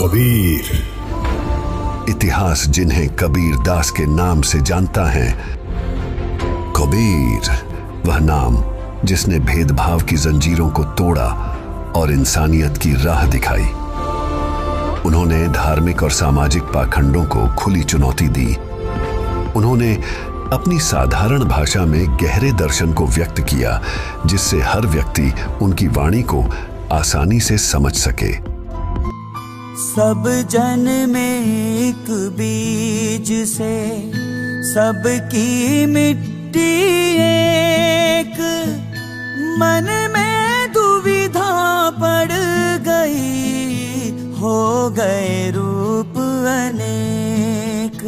कबीर। इतिहास जिन्हें कबीर दास के नाम से जानता है। कबीर वह नाम जिसने भेदभाव की जंजीरों को तोड़ा और इंसानियत की राह दिखाई। उन्होंने धार्मिक और सामाजिक पाखंडों को खुली चुनौती दी। उन्होंने अपनी साधारण भाषा में गहरे दर्शन को व्यक्त किया, जिससे हर व्यक्ति उनकी वाणी को आसानी से समझ सके। सब जन में एक बीज से सबकी मिट्टी एक, मन में दुविधा पड़ गई, हो गए रूप अनेक,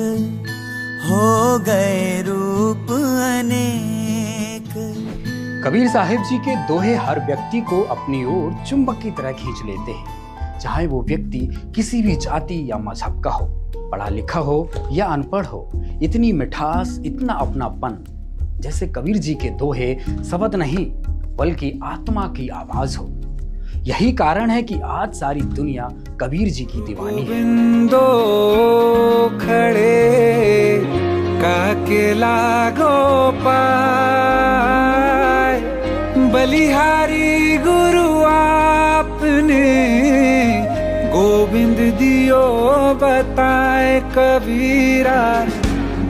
हो गए रूप अनेक। कबीर साहिब जी के दोहे हर व्यक्ति को अपनी ओर चुंबक की तरह खींच लेते हैं, चाहे वो व्यक्ति किसी भी जाति या मजहब का हो, पढ़ा लिखा हो या अनपढ़ हो। इतनी मिठास, इतना अपनापन। जैसे कबीर जी के दोहे शब्द नहीं बल्कि आत्मा की आवाज हो। यही कारण है कि आज सारी दुनिया कबीर जी की दीवानी है। गोविंदो खड़े काके लागो पाय, बलिहारी गुरु आपने गोविंद दियो बताए, कबीरा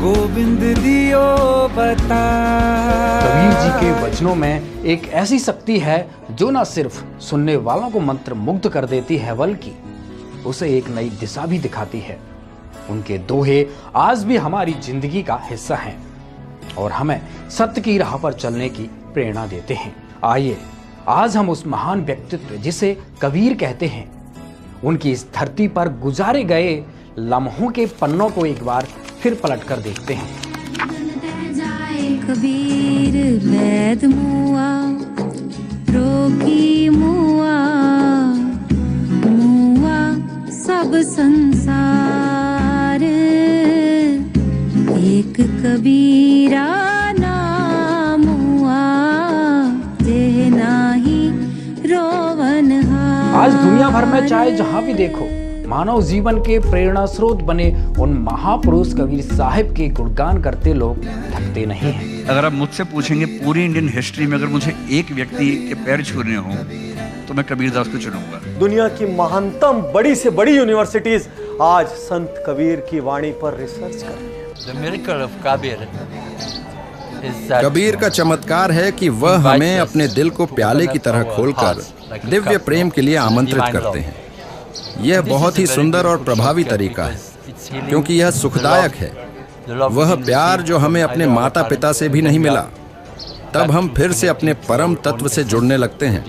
गोविंद दियो बताए। कबीर जी के वचनों में एक ऐसी शक्ति है जो न सिर्फ सुनने वालों को मंत्र मुग्ध कर देती है, बल्कि उसे एक नई दिशा भी दिखाती है। उनके दोहे आज भी हमारी जिंदगी का हिस्सा हैं और हमें सत्य की राह पर चलने की प्रेरणा देते हैं। आइए आज हम उस महान व्यक्तित्व जिसे कबीर कहते हैं, उनकी इस धरती पर गुजारे गए लम्हों के पन्नों को एक बार फिर पलट कर देखते हैं। कबीर वैद मुआ, रोगी मुआ, मुआ सब संसार, एक कबीरा नाम हुआ, जे नाही रोवन हार। आज दुनिया भर में चाहे जहां भी देखो, मानव जीवन के प्रेरणा स्रोत बने उन महापुरुष कबीर साहिब के गुणगान करते लोग थकते नहीं हैं। अगर आप मुझसे पूछेंगे पूरी इंडियन हिस्ट्री में अगर मुझे एक व्यक्ति के पैर छूने हो तो मैं कबीर दास को चुनूंगा। दुनिया की महानतम बड़ी से बड़ी यूनिवर्सिटीज आज संत कबीर की वाणी पर रिसर्च कर रही हैं। The miracle of Kabir Kabir का चमत्कार है कि वह हमें अपने दिल को प्याले की तरह खोलकर दिव्य प्रेम के लिए आमंत्रित करते हैं। यह बहुत ही सुंदर और प्रभावी तरीका है, क्योंकि यह सुखदायक है। वह प्यार जो हमें अपने माता पिता से भी नहीं मिला, तब हम फिर से अपने परम तत्व से जुड़ने लगते हैं।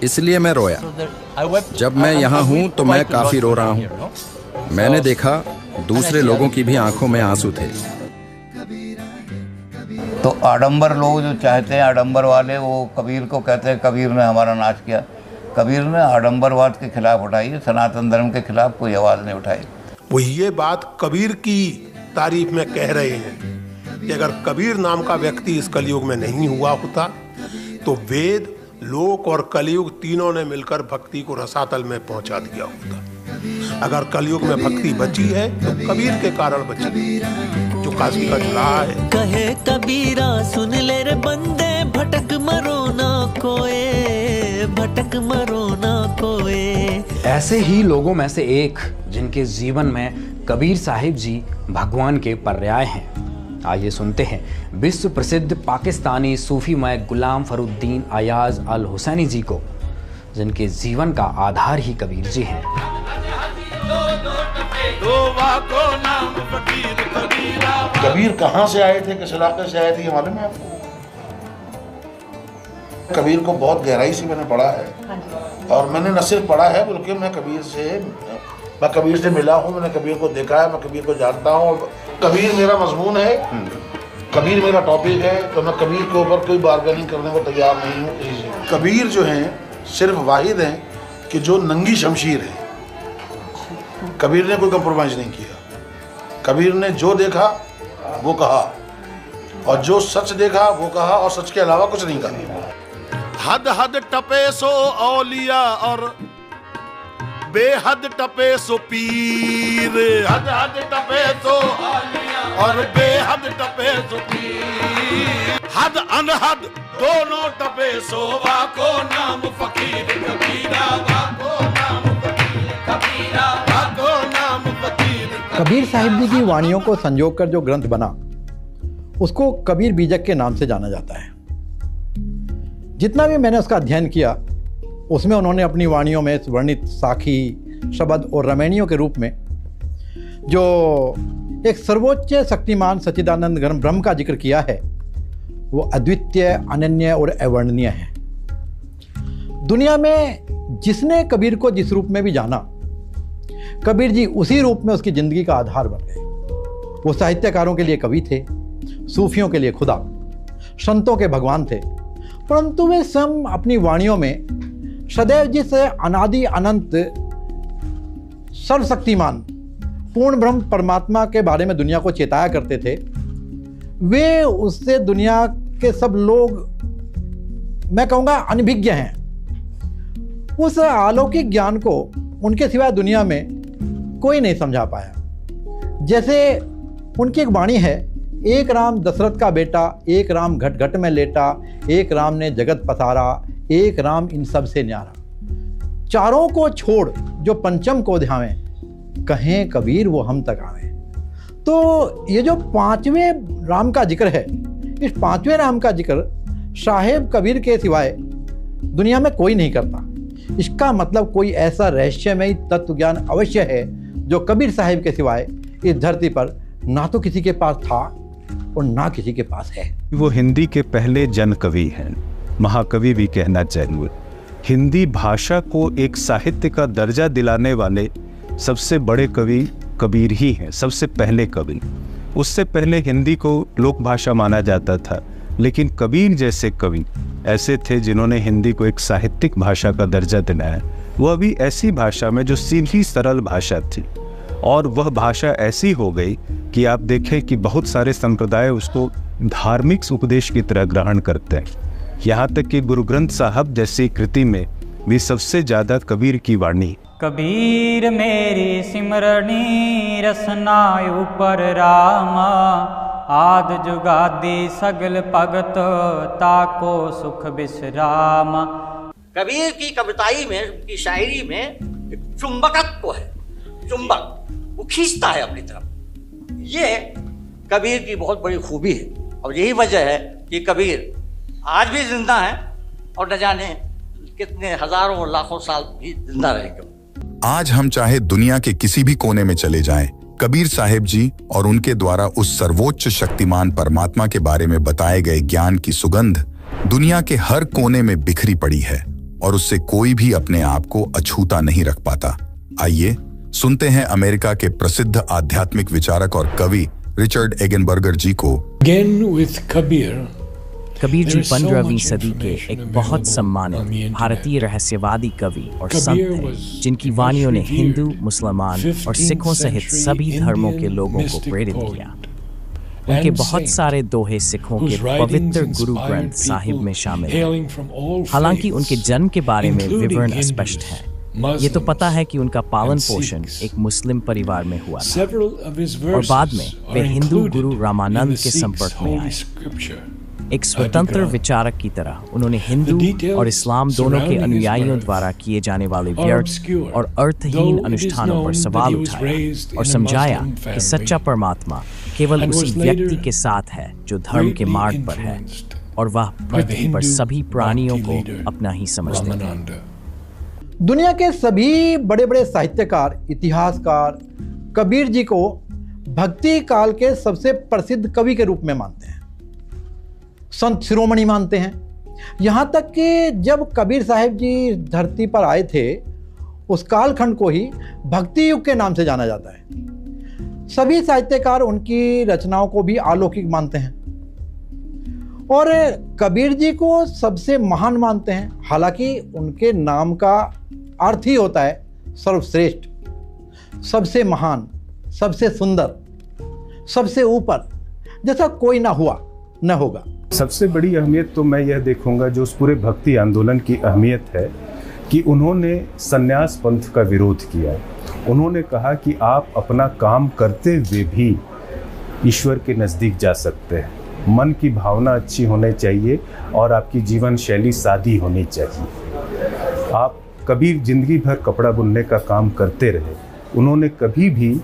इसलिए मैं रोया। जब मैं यहाँ हूँ तो मैं काफी रो रहा हूँ। मैंने देखा दूसरे लोगों की भी आंखों में आंसू थे। तो आडंबर लोग जो चाहते हैं, आडंबर वाले, वो कबीर को कहते हैं कबीर ने हमारा नाश किया। कबीर ने आडंबरवाद के खिलाफ उठाई है, सनातन धर्म के खिलाफ कोई आवाज नहीं उठाई। वो ये बात कबीर की तारीफ में कह रहे हैं कि अगर कबीर नाम का व्यक्ति इस कलयुग में नहीं हुआ होता तो वेद, लोक और कलयुग तीनों ने मिलकर भक्ति को रसातल में पहुंचा दिया होता। अगर कलयुग में भक्ति बची है तो कबीर के कारण बची, जो काशी का जुलाहा है। कहे कबीरा सुन ले रे बंदे, भटक मरो ना कोए, भटक मरो ना कोए। ऐसे ही लोगों में से एक जिनके जीवन में कबीर साहिब जी भगवान के पर्याय हैं। आइए सुनते हैं विश्व प्रसिद्ध पाकिस्तानी सूफीमय गुलाम फरुद्दीन अयाज अल हुसैनी जी को, जिनके जीवन का आधार ही कबीर जी हैं। कबीर कहाँ से आए थे, किस इलाके से आए थे, ये मालूम है आपको? कबीर को बहुत गहराई से मैंने पढ़ा है, और मैंने न सिर्फ पढ़ा है बल्कि मैं कबीर से मिला हूँ, मैंने कबीर को देखा है, मैं कबीर को जानता हूँ। कबीर मेरा मजमून है, कबीर मेरा टॉपिक है, तो मैं कबीर के ऊपर कोई बार्गेनिंग करने को तैयार नहीं हूँ। कबीर जो हैं सिर्फ वाहिद हैं कि जो नंगी शमशीर है। कबीर ने कोई कंप्रोमाइज नहीं किया। कबीर ने जो देखा वो कहा, और जो सच देखा वो कहा, और सच के अलावा कुछ नहीं कहा। हद हद टपे सो औलिया और बेहद टपे सो पीर, हद हद टपे सो और बेहद टपे सो पीर, हद अनहद दोनों टपे सो वाको नाम फकीर कबीरा, वाको नाम फकीर कबीरा, वाको नाम फकीर। कबीर साहिब जी की वाणियों को संजो कर जो ग्रंथ बना उसको कबीर बीजक के नाम से जाना जाता है। जितना भी मैंने उसका अध्ययन किया उसमें उन्होंने अपनी वाणियों में वर्णित साखी शब्द और रमैनियों के रूप में जो एक सर्वोच्च शक्तिमान सच्चिदानंद घन ब्रह्म का जिक्र किया है वो अद्वितीय, अनन्य और अवर्णनीय है। दुनिया में जिसने कबीर को जिस रूप में भी जाना, कबीर जी उसी रूप में उसकी जिंदगी का आधार बन गए। वो साहित्यकारों के लिए कवि थे, सूफियों के लिए खुदा, संतों के भगवान थे, परंतु वे स्वयं अपनी वाणियों में सदैव जिस अनादि अनंत सर्वशक्तिमान पूर्ण ब्रह्म परमात्मा के बारे में दुनिया को चेताया करते थे, वे उससे दुनिया के सब लोग, मैं कहूँगा, अनभिज्ञ हैं। उस अलौकिक ज्ञान को उनके सिवाय दुनिया में कोई नहीं समझा पाया। जैसे उनकी एक वाणी है, एक राम दशरथ का बेटा, एक राम घट घट में लेटा, एक राम ने जगत पसारा, एक राम इन सब से न्यारा, चारों को छोड़ जो पंचम को ध्यावें, कहें कबीर वो हम तक आवे। तो ये जो पांचवें राम का जिक्र है, इस पांचवें राम का जिक्र साहेब कबीर के सिवाय दुनिया में कोई नहीं करता। इसका मतलब कोई ऐसा रहस्यमयी तत्व ज्ञान अवश्य है जो कबीर साहिब के सिवाय इस धरती पर ना तो किसी के पास था और ना किसी के पास है। वो हिंदी के पहले जन कवि हैं, महाकवि भी कहना चाहिए। हिंदी भाषा को एक साहित्य का दर्जा दिलाने वाले सबसे बड़े कवि कबीर ही हैं, सबसे पहले कवि। उससे पहले हिंदी को लोक भाषा माना जाता था, लेकिन कबीर जैसे कवि ऐसे थे जिन्होंने हिंदी को एक साहित्यिक भाषा का दर्जा दिलाया। वह भी ऐसी भाषा में जो सीधी सरल भाषा थी, और वह भाषा ऐसी हो गई कि आप देखें कि बहुत सारे संप्रदाय उसको धार्मिक उपदेश की तरह ग्रहण करते हैं। यहाँ तक कि गुरु ग्रंथ साहब जैसी कृति में भी सबसे ज़्यादा कबीर की वाणी। कबीर मेरी सिमरनी रसना ऊपर रामा, आद जुगादी सगल भगत ताको सुख विश्रामा। कबीर की कविताई में, की शायरी में एक चुंबकत्व है, चुंबक वो खींचता है अपनी तरफ। ये कबीर की बहुत बड़ी खूबी है, और यही वजह है कि कबीर आज भी जिंदा है और न जाने कितने हजारों और लाखों साल भी जिंदा रहेंगे। आज हम चाहे दुनिया के किसी भी कोने में चले जाएं, कबीर साहिब जी और उनके द्वारा उस सर्वोच्च शक्तिमान परमात्मा के बारे में बताए गए ज्ञान की सुगंध दुनिया के हर कोने में बिखरी पड़ी है, और उससे कोई भी अपने आप को अछूता नहीं रख पाता। आइए सुनते हैं अमेरिका के प्रसिद्ध आध्यात्मिक विचारक और कवि रिचर्ड एगनबर्गर जी को। कबीर जी 15वीं सदी के एक बहुत सम्मानित भारतीय रहस्यवादी कवि और संत थे, जिनकी वाणियों ने हिंदू, मुसलमान और सिखों सहित सभी धर्मों के लोगों को प्रेरित किया। उनके बहुत सारे दोहे सिखों के पवित्र गुरु ग्रंथ साहिब में शामिल हैं। हालांकि उनके जन्म के बारे में विवरण अस्पष्ट है। ये तो पता है कि उनका पालन पोषण एक मुस्लिम परिवार में हुआ था, और बाद में वे हिंदू गुरु रामानंद के संपर्क में आए। एक स्वतंत्र विचारक की तरह उन्होंने हिंदू और इस्लाम दोनों के अनुयायियों द्वारा किए जाने वाले व्यर्थ और अर्थहीन अनुष्ठानों पर सवाल उठाया और समझाया कि सच्चा परमात्मा केवल उसी व्यक्ति के साथ है जो धर्म के मार्ग पर है, और वह पृथ्वी पर सभी प्राणियों को अपना ही समझते हैं। दुनिया के सभी बड़े बड़े साहित्यकार, इतिहासकार कबीर जी को भक्ति काल के सबसे प्रसिद्ध कवि के रूप में मानते हैं, संत शिरोमणि मानते हैं। यहाँ तक कि जब कबीर साहिब जी धरती पर आए थे, उस कालखंड को ही भक्ति युग के नाम से जाना जाता है। सभी साहित्यकार उनकी रचनाओं को भी अलौकिक मानते हैं और कबीर जी को सबसे महान मानते हैं। हालांकि उनके नाम का अर्थ ही होता है सर्वश्रेष्ठ, सबसे महान, सबसे सुंदर, सबसे ऊपर, जैसा कोई ना हुआ न होगा। सबसे बड़ी अहमियत तो मैं यह देखूंगा जो उस पूरे भक्ति आंदोलन की अहमियत है कि उन्होंने संन्यास पंथ का विरोध किया। उन्होंने कहा कि आप अपना काम करते हुए भी ईश्वर के नज़दीक जा सकते हैं। मन की भावना अच्छी होनी चाहिए और आपकी जीवन शैली सादी होनी चाहिए। आप कबीर जिंदगी भर कपड़ा बुनने का काम करते रहे, उन्होंने कभी भी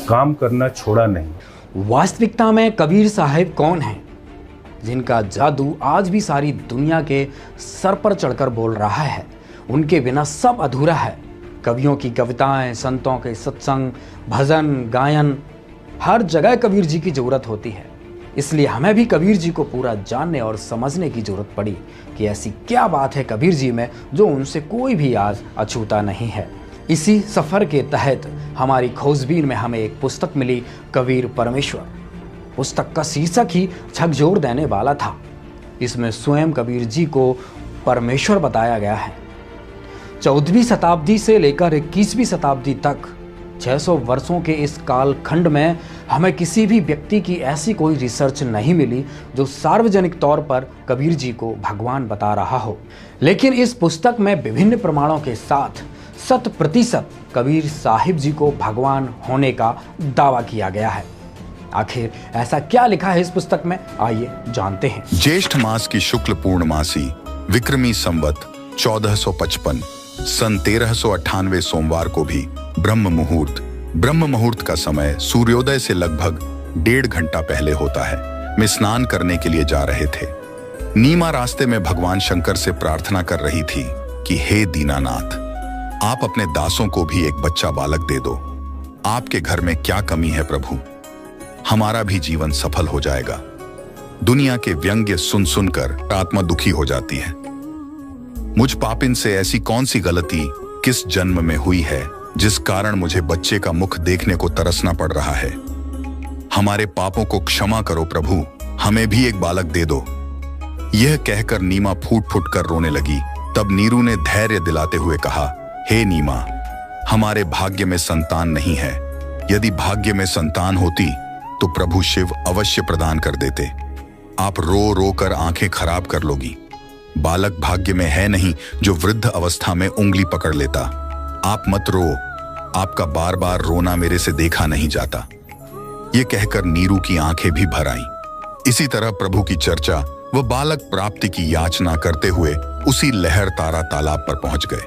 काम करना छोड़ा नहीं। वास्तविकता में कबीर साहिब कौन हैं, जिनका जादू आज भी सारी दुनिया के सर पर चढ़कर बोल रहा है? उनके बिना सब अधूरा है। कवियों की कविताएं, संतों के सत्संग, भजन, गायन, हर जगह कबीर जी की जरूरत होती है। इसलिए हमें भी कबीर जी को पूरा जानने और समझने की जरूरत पड़ी कि ऐसी क्या बात है कबीर जी में जो उनसे कोई भी आज अछूता नहीं है। इसी सफ़र के तहत हमारी खोजबीन में हमें एक पुस्तक मिली, कबीर परमेश्वर। पुस्तक का शीर्षक ही झकझोर देने वाला था। इसमें स्वयं कबीर जी को परमेश्वर बताया गया है। 14वीं शताब्दी से लेकर 21वीं शताब्दी तक 600 वर्षों के इस कालखंड में हमें किसी भी व्यक्ति की ऐसी कोई रिसर्च नहीं मिली जो सार्वजनिक तौर पर कबीर जी को भगवान बता रहा हो। लेकिन इस पुस्तक में विभिन्न प्रमाणों के साथ 100% कबीर साहिब जी को भगवान होने का दावा किया गया है। आखिर ऐसा क्या लिखा है इस पुस्तक में, आइए जानते हैं। ज्येष्ठ मास की शुक्ल पूर्णमासी विक्रमी संवत 1455 सन 1398 सोमवार को भी ब्रह्म मुहूर्त का समय सूर्योदय से लगभग 1.5 घंटा पहले होता है। मैं स्नान करने के लिए जा रहे थे। नीमा रास्ते में भगवान शंकर से प्रार्थना कर रही थी कि हे दीनानाथ, आप अपने दासों को भी एक बच्चा बालक दे दो। आपके घर में क्या कमी है प्रभु? हमारा भी जीवन सफल हो जाएगा। दुनिया के व्यंग्य सुन सुनकर आत्मा दुखी हो जाती है। मुझ पापिन से ऐसी कौन सी गलती किस जन्म में हुई है जिस कारण मुझे बच्चे का मुख देखने को तरसना पड़ रहा है? हमारे पापों को क्षमा करो प्रभु, हमें भी एक बालक दे दो। यह कहकर नीमा फूट फूट कर रोने लगी। तब नीरू ने धैर्य दिलाते हुए कहा, हे नीमा, हमारे भाग्य में संतान नहीं है। यदि भाग्य में संतान होती तो प्रभु शिव अवश्य प्रदान कर देते। आप रो रो कर आंखें खराब कर लोगी। बालक भाग्य में है नहीं जो वृद्ध अवस्था में उंगली पकड़ लेता। आप मत रो, आपका बार बार रोना मेरे से देखा नहीं जाता। ये कहकर नीरू की आंखें भी भर आईं। इसी तरह प्रभु की चर्चा व बालक प्राप्ति की याचना करते हुए उसी लहर तारा तालाब पर पहुंच गए।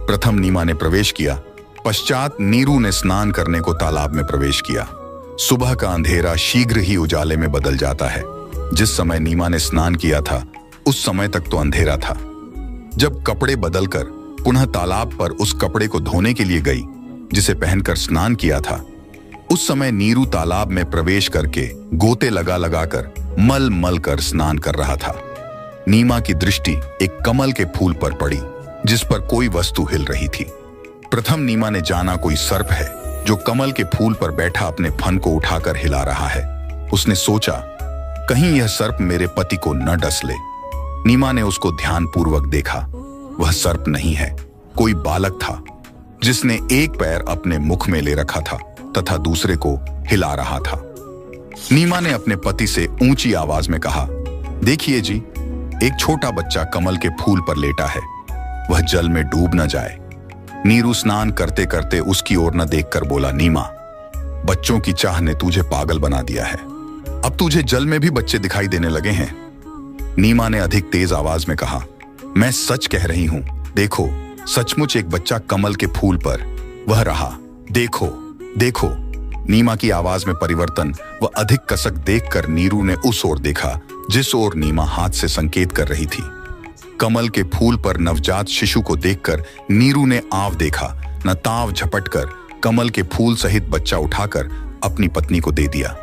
प्रथम नीमा ने प्रवेश किया, पश्चात नीरू ने स्नान करने को तालाब में प्रवेश किया। सुबह का अंधेरा शीघ्र ही उजाले में बदल जाता है। जिस समय नीमा ने स्नान किया था उस समय तक तो अंधेरा था। जब कपड़े बदलकर पुनः तालाब पर उस कपड़े को धोने के लिए गई जिसे पहनकर स्नान किया था, उस समय नीरू तालाब में प्रवेश करके गोते लगा लगाकर मल मल कर स्नान कर रहा था। नीमा की दृष्टि एक कमल के फूल पर पड़ी जिस पर कोई वस्तु हिल रही थी। प्रथम नीमा ने जाना कोई सर्प है जो कमल के फूल पर बैठा अपने फन को उठाकर हिला रहा है। उसने सोचा, कहीं यह सर्प मेरे पति को न डस ले। नीमा ने उसको ध्यानपूर्वक देखा। वह सर्प नहीं है, कोई बालक था जिसने एक पैर अपने मुख में ले रखा था तथा दूसरे को हिला रहा था। नीमा ने अपने पति से ऊंची आवाज में कहा, देखिए जी, एक छोटा बच्चा कमल के फूल पर लेटा है, वह जल में डूब न जाए। नीरू स्नान करते करते उसकी ओर न देखकर बोला, नीमा, बच्चों की चाह ने तुझे पागल बना दिया है। अब तुझे जल में भी बच्चे दिखाई देने लगे हैं। नीमा ने अधिक तेज आवाज में कहा, मैं सच कह रही हूं, देखो, सचमुच एक बच्चा कमल के फूल पर वह रहा, देखो देखो। नीमा की आवाज में परिवर्तन व अधिक कसक देखकर नीरू ने उस ओर देखा जिस ओर नीमा हाथ से संकेत कर रही थी। कमल के फूल पर नवजात शिशु को देखकर नीरू ने आव देखा, न ताव झपटकर कमल के फूल सहित बच्चा उठाकर अपनी पत्नी को दे दिया।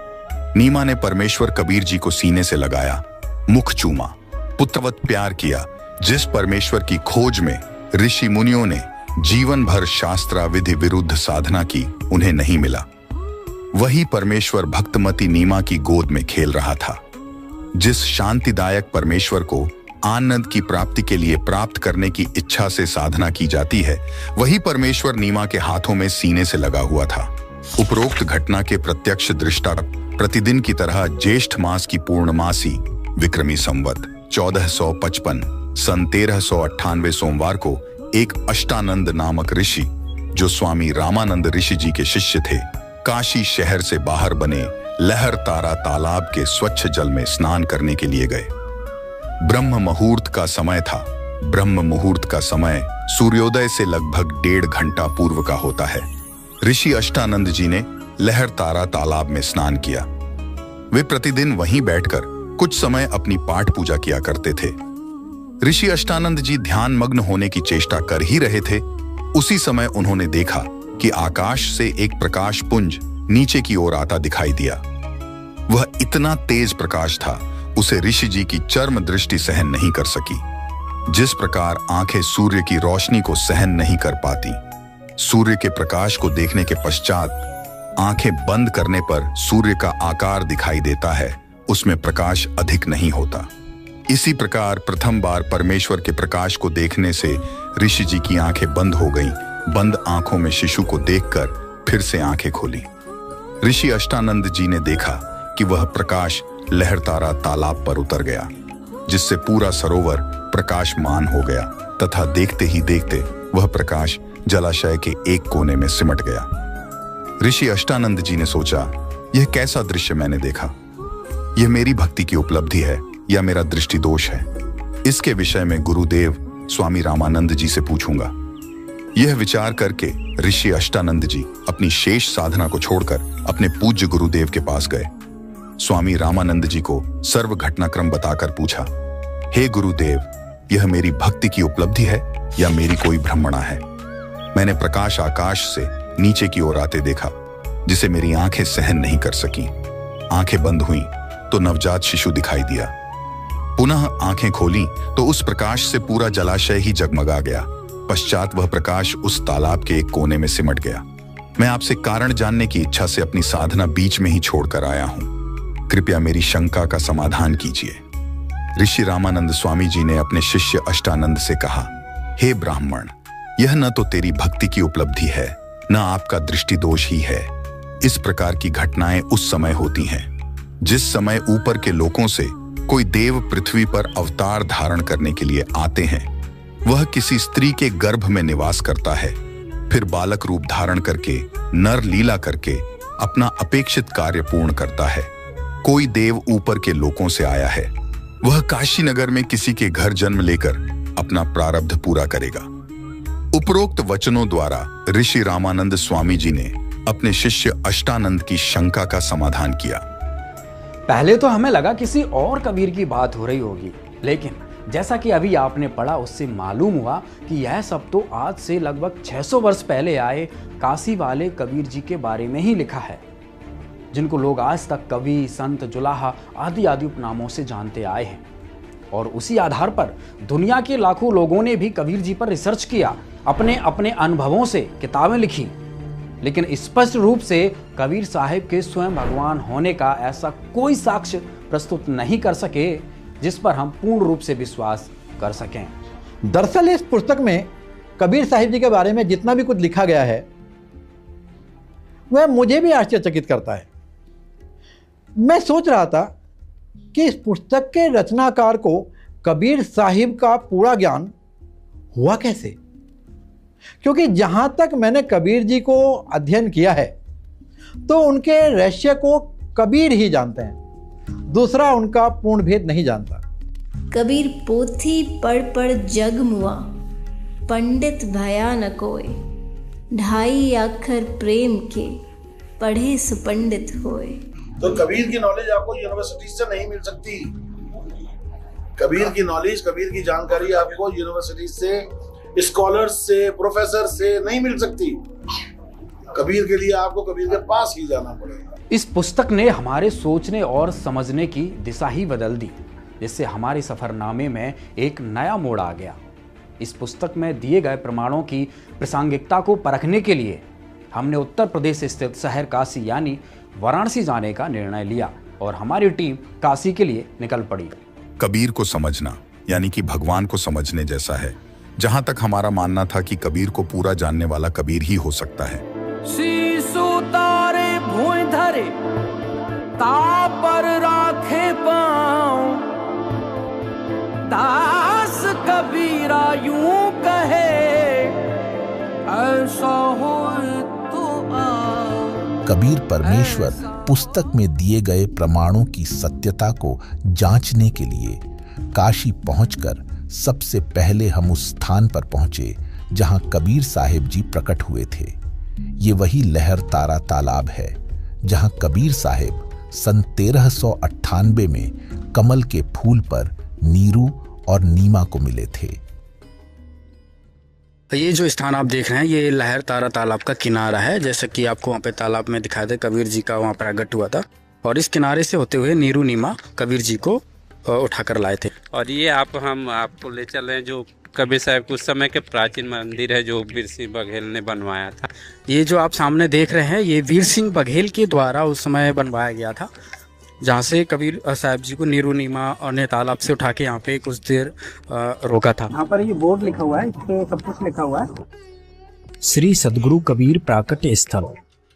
नीमा ने परमेश्वर कबीर जी को सीने से लगाया, मुख चूमा, पुत्रवत प्यार किया। जिस परमेश्वर की खोज में ऋषि मुनियों ने जीवन भर शास्त्राविधि विरुद्ध साधना की, उन्हें नहीं मिला, वही परमेश्वर भक्तमती नीमा की गोद में खेल रहा था। जिस शांतिदायक परमेश्वर को आनंद की प्राप्ति के लिए प्राप्त करने की इच्छा से साधना की जाती है, वही परमेश्वर नीमा के हाथों में सीने से लगा हुआ था। उपरोक्त घटना के प्रत्यक्ष दृष्टा प्रतिदिन की तरह ज्येष्ठ मास की पूर्णमासी विक्रमी संवत 1455 सन 1398 सोमवार को एक अष्टानंद नामक ऋषि, जो स्वामी रामानंद ऋषि जी के शिष्य थे, काशी शहर से बाहर बने लहर तारा तालाब के स्वच्छ जल में स्नान करने के लिए गए। ब्रह्म मुहूर्त का समय था। ब्रह्म मुहूर्त का समय सूर्योदय से लगभग 1.5 घंटा पूर्व का होता है। ऋषि अष्टानंद जी ने लहर तारा तालाब में स्नान किया। वे प्रतिदिन वहीं बैठकर कुछ समय अपनी पाठ पूजा किया करते थे। ऋषि अष्टानंद जी ध्यान मग्न होने की चेष्टा कर ही रहे थे। उसी समय उन्होंने देखा कि आकाश से एक प्रकाश पुंज नीचे की ओर आता दिखाई दिया। वह इतना तेज प्रकाश था, उसे ऋषि जी की चर्म दृष्टि सहन नहीं कर सकी। जिस प्रकार आंखें सूर्य की रोशनी को सहन नहीं कर पाती, सूर्य के प्रकाश को देखने के पश्चात आंखें बंद करने पर सूर्य का आकार दिखाई देता है, उसमें प्रकाश अधिक नहीं होता। इसी प्रकार प्रथम बार परमेश्वर के प्रकाश को देखने से ऋषि जी की आंखें बंद हो गईं। बंद आंखों में शिशु को देखकर फिर से आंखें खोली। ऋषि अष्टानंद जी ने देखा कि वह प्रकाश लहरतारा तालाब पर उतर गया, जिससे पूरा सरोवर प्रकाशमान हो गया तथा देखते ही देखते वह प्रकाश जलाशय के एक कोने में सिमट गया। ऋषि अष्टानंद जी ने सोचा, यह कैसा दृश्य मैंने देखा? यह मेरी भक्ति की उपलब्धि है या मेरा दृष्टि दोष है? इसके विषय में गुरुदेव स्वामी रामानंद जी से पूछूंगा। यह विचार करके ऋषि अष्टानंद जी अपनी शेष साधना को छोड़कर अपने पूज्य गुरुदेव के पास गए। स्वामी रामानंद जी को सर्व घटनाक्रम बताकर पूछा, हे गुरुदेव, यह मेरी भक्ति की उपलब्धि है या मेरी कोई भ्रमणा है? मैंने प्रकाश आकाश से नीचे की ओर आते देखा, जिसे मेरी आंखें सहन नहीं कर सकी। आंखें बंद हुई तो नवजात शिशु दिखाई दिया। पुनः आंखें खोली तो उस प्रकाश से पूरा जलाशय ही जगमगा गया। पश्चात वह प्रकाश उस तालाब के एक कोने में सिमट गया। मैं आपसे कारण जानने की इच्छा से अपनी साधना बीच में ही छोड़कर आया हूं। कृपया मेरी शंका का समाधान कीजिए। ऋषि रामानंद स्वामी जी ने अपने शिष्य अष्टानंद से कहा, हे ब्राह्मण, यह न तो तेरी भक्ति की उपलब्धि है, न आपका दृष्टि दोष ही है। इस प्रकार की घटनाएं उस समय होती हैं जिस समय ऊपर के लोकों से कोई देव पृथ्वी पर अवतार धारण करने के लिए आते हैं। वह किसी स्त्री के गर्भ में निवास करता है, फिर बालक रूप धारण करके नर लीला करके अपना अपेक्षित कार्य पूर्ण करता है। कोई देव ऊपर के लोकों से आया है, वह काशी नगर में किसी के घर जन्म लेकर अपना प्रारब्ध पूरा करेगा। उपरोक्त वचनों द्वारा ऋषि रामानंद स्वामी जी ने अपने शिष्य अष्टानंद की शंका का समाधान किया। पहले तो हमें लगा किसी और कबीर की बात हो रही होगी, लेकिन जैसा कि अभी आपने पढ़ा उससे मालूम हुआ कि यह सब तो आज से लगभग 600 वर्ष पहले आए काशी वाले कबीर जी के बारे में ही लिखा है, जिनको लोग आज तक कवि, संत, जुलाहा आदि आदि उपनामों से जानते आए हैं। और उसी आधार पर दुनिया के लाखों लोगों ने भी कबीर जी पर रिसर्च किया, अपने अपने अनुभवों से किताबें लिखी, लेकिन स्पष्ट रूप से कबीर साहिब के स्वयं भगवान होने का ऐसा कोई साक्ष्य प्रस्तुत नहीं कर सके जिस पर हम पूर्ण रूप से विश्वास कर सकें। दरअसल इस पुस्तक में कबीर साहिब जी के बारे में जितना भी कुछ लिखा गया है वह मुझे भी आश्चर्यचकित करता है। मैं सोच रहा था कि इस पुस्तक के रचनाकार को कबीर साहिब का पूरा ज्ञान हुआ कैसे, क्योंकि जहां तक मैंने कबीर जी को अध्ययन किया है तो उनके रहस्य को कबीर ही जानते हैं, दूसरा उनका पूर्ण भेद नहीं जानता। कबीर पोथी पढ़ जग मुआ, पंडित भया न कोय, 2.5 अक्षर प्रेम के, पढ़े सुपंडित होए। तो कबीर की नॉलेज आपको यूनिवर्सिटी से नहीं मिल सकती। कबीर की नॉलेज, कबीर की जानकारी आपको यूनिवर्सिटी से, स्कॉलर्स से, प्रोफेसर से नहीं मिल सकती। कबीर के लिए आपको कबीर के पास ही जाना पड़ेगा। इस पुस्तक ने हमारे सोचने और समझने की दिशा ही बदल दी, जिससे हमारे सफरनामे में एक नया मोड़ आ गया। इस पुस्तक में दिए गए प्रमाणों की प्रासंगिकता को परखने के लिए हमने उत्तर प्रदेश स्थित शहर काशी यानी वाराणसी जाने का निर्णय लिया और हमारी टीम काशी के लिए निकल पड़ी। कबीर को समझना यानी कि भगवान को समझने जैसा है। जहां तक हमारा मानना था कि कबीर को पूरा जानने वाला कबीर ही हो सकता है। शीशु तारे भूय धरे, तापर राखे पाँव, दास कबीरा यूं कहे, कबीर परमेश्वर पुस्तक में दिए गए प्रमाणों की सत्यता को जांचने के लिए काशी पहुंचकर सबसे पहले हम उस स्थान पर पहुंचे जहां कबीर साहिब जी प्रकट हुए थे। ये वही लहर तारा तालाब है जहां कबीर साहिब सन 1398 में कमल के फूल पर नीरू और नीमा को मिले थे। ये जो स्थान आप देख रहे हैं ये लहर तारा तालाब का किनारा है, जैसा कि आपको वहाँ पे तालाब में दिखाया था कबीर जी का वहाँ प्रकट हुआ था, और इस किनारे से होते हुए नीरू नीमा कबीर जी को उठाकर लाए थे। और ये हम आपको ले चल रहे हैं जो कबीर साहब के उस समय के प्राचीन मंदिर है जो वीर सिंह बघेल ने बनवाया था। ये जो आप सामने देख रहे हैं ये वीर सिंह बघेल के द्वारा उस समय बनवाया गया था, जहाँ से कबीर साहब जी को नीरू नीमा और ने तालाब से उठा के यहाँ पे कुछ देर रोका था। यहाँ पर ये बोर्ड लिखा हुआ है, इस पे सब कुछ लिखा हुआ है, श्री सदगुरु कबीर प्राकट्य स्थल।